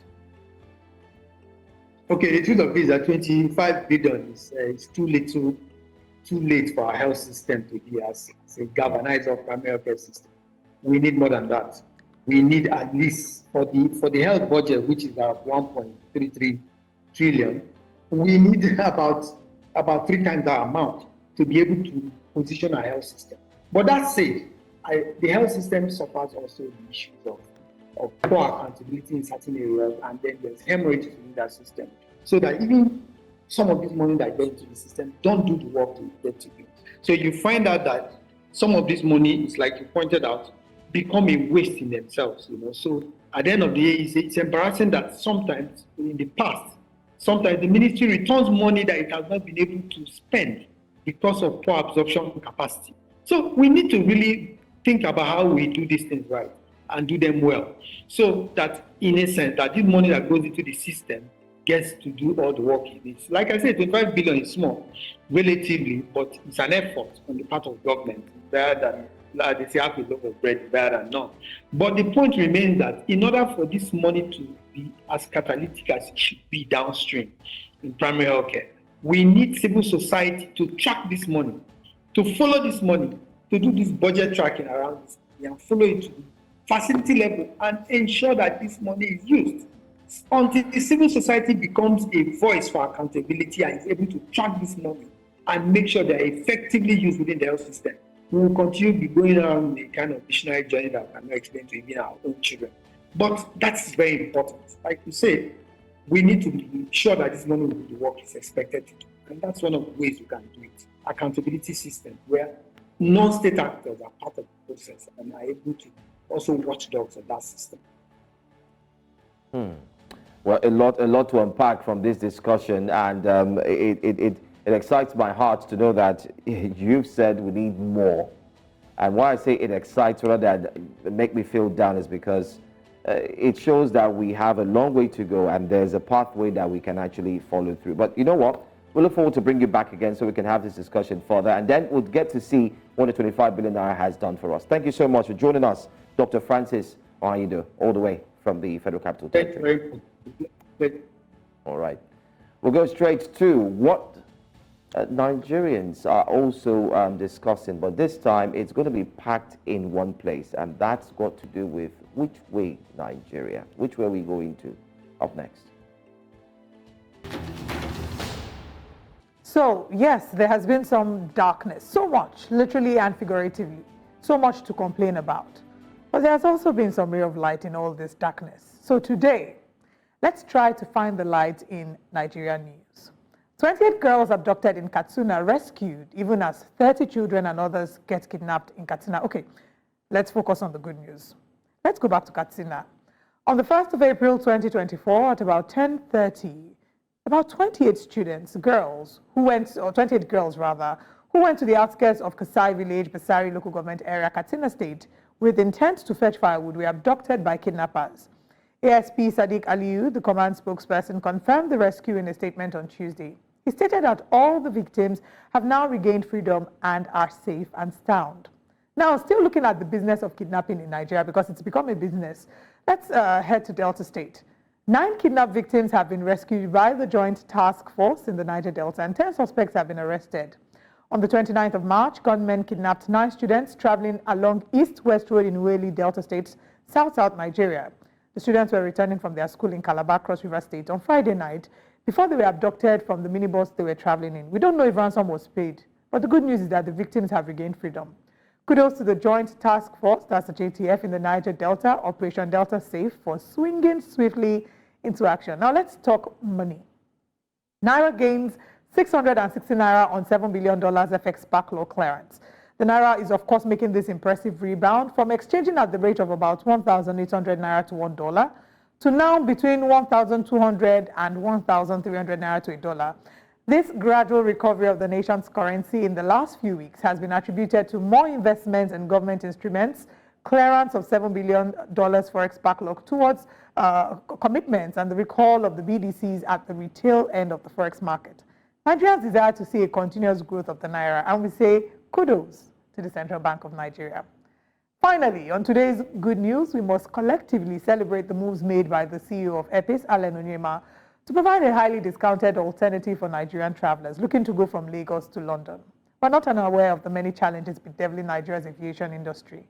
Okay, the truth of it is that 25 billion is too late for our health system to be as a galvanizer of primary health system. We need more than that. We need at least for the health budget, which is at 1.33 trillion, we need about 3 times that amount to be able to position our health system. But that said, the health system suffers also the issues of poor accountability in certain areas, and then there's hemorrhages in that system. So that even some of this money that gets into the system don't do the work to get to do. So you find out that some of this money is, like you pointed out, become a waste in themselves, So at the end of the day, it's embarrassing that sometimes in the past, sometimes the ministry returns money that it has not been able to spend because of poor absorption capacity. So we need to really think about how we do these things right and do them well. So that, in a sense, that this money that goes into the system gets to do all the work it needs. Like I said, 25 billion is small, relatively, but it's an effort on the part of government, better than, like they say, half a loaf of bread, better than none. But the point remains that in order for this money to be as catalytic as it should be downstream in primary healthcare, we need civil society to track this money, to follow this money, to do this budget tracking around this money and follow it to the facility level and ensure that this money is used. Until the civil society becomes a voice for accountability and is able to track this money and make sure they're effectively used within the health system, we will continue to be going around a kind of missionary journey that we cannot explain to even our own children. But that's very important. Like you say, we need to be sure that this money will do the work it's expected to do. And that's one of the ways we can do it. Accountability system, where non-state actors are part of the process and are able to also watchdogs of that system. Well, a lot to unpack from this discussion, and it excites my heart to know that you've said we need more. And why I say it excites rather than make me feel down is because it shows that we have a long way to go and there's a pathway that we can actually follow through. But you know what? We look forward to bring you back again so we can have this discussion further, and then we'll get to see what the 25 billion naira has done for us. Thank you so much for joining us, Dr. Francis Ohayido, all the way from the Federal Capital Territory. All right. We'll go straight to what Nigerians are also discussing, but this time it's going to be packed in one place, and that's got to do with which way Nigeria, which way are we going to? Up next. So, yes, there has been some darkness, so much, literally and figuratively, so much to complain about. But there has also been some ray of light in all this darkness. So today, let's try to find the light in Nigeria news. 28 girls abducted in Katsina rescued, even as 30 children and others get kidnapped in Katsina. Okay, let's focus on the good news. Let's go back to Katsina. On the 1st of April 2024, at about 10:30, about 28 students, girls, who went, or 28 girls rather, who went to the outskirts of Kasai village, Basari local government area, Katsina state, with intent to fetch firewood, were abducted by kidnappers. ASP Sadiq Aliyu, the command spokesperson, confirmed the rescue in a statement on Tuesday. He stated that all the victims have now regained freedom and are safe and sound. Now, still looking at the business of kidnapping in Nigeria, because it's become a business, let's head to Delta State. 9 kidnapped victims have been rescued by the Joint Task Force in the Niger Delta, and 10 suspects have been arrested. On the 29th of March, gunmen kidnapped 9 students traveling along East-West Road in Ueli, Delta State, South Nigeria. The students were returning from their school in Calabar, Cross River State on Friday night before they were abducted from the minibus they were traveling in. We don't know if ransom was paid, but the good news is that the victims have regained freedom. Kudos to the Joint Task Force, that's the JTF, in the Niger Delta, Operation Delta Safe, for swinging swiftly into action. Now let's talk money. Naira gains 660 naira on $7 billion FX backlog clearance. The naira is, of course, making this impressive rebound from exchanging at the rate of about 1,800 naira to $1 to now between 1,200 and 1,300 naira to $1. This gradual recovery of the nation's currency in the last few weeks has been attributed to more investments in government instruments, clearance of $7 billion forex backlog towards commitments, and the recall of the BDCs at the retail end of the forex market. Nigerians desire to see a continuous growth of the naira, and we say kudos to the Central Bank of Nigeria. Finally, on today's good news, we must collectively celebrate the moves made by the CEO of EPIS, Allen Onyema, to provide a highly discounted alternative for Nigerian travelers looking to go from Lagos to London. We're not unaware of the many challenges bedeviling Nigeria's aviation industry.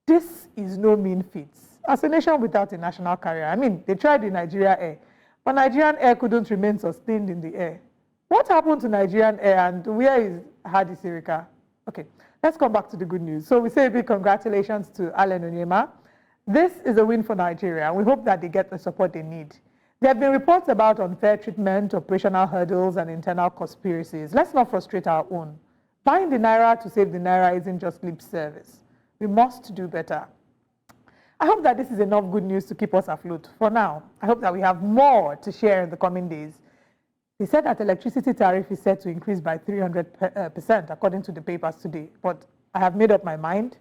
This is no mean feat. As a nation without a national carrier, I mean, they tried the Nigeria Air, but Nigerian Air couldn't remain sustained in the air. What happened to Nigerian Air, and where is Hadi Sirika? Okay, let's come back to the good news. So we say a big congratulations to Allen Onyema. This is a win for Nigeria, and we hope that they get the support they need. There have been reports about unfair treatment, operational hurdles, and internal conspiracies. Let's not frustrate our own. Buying the naira to save the naira isn't just lip service. We must do better. I hope that this is enough good news to keep us afloat. For now, I hope that we have more to share in the coming days. They said that electricity tariff is set to increase by 300% according to the papers today. But I have made up my mind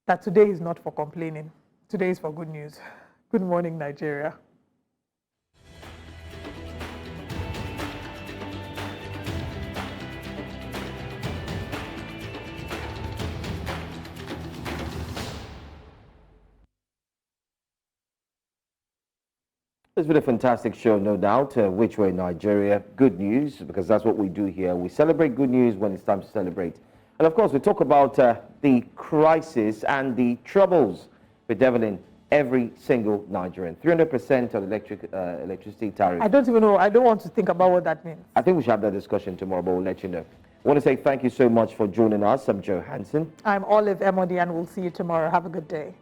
that today is not for complaining. Today is for good news. Good morning, Nigeria. It's been a fantastic show, no doubt. Which way Nigeria? Good news, because that's what we do here. We celebrate good news when it's time to celebrate. And of course, we talk about the crisis and the troubles bedeviling every single Nigerian. 300% of electricity tariff. I don't even know. I don't want to think about what that means. I think we should have that discussion tomorrow, but we'll let you know. I want to say thank you so much for joining us. I'm Joe Hanson. I'm Olive Emodi, and we'll see you tomorrow. Have a good day.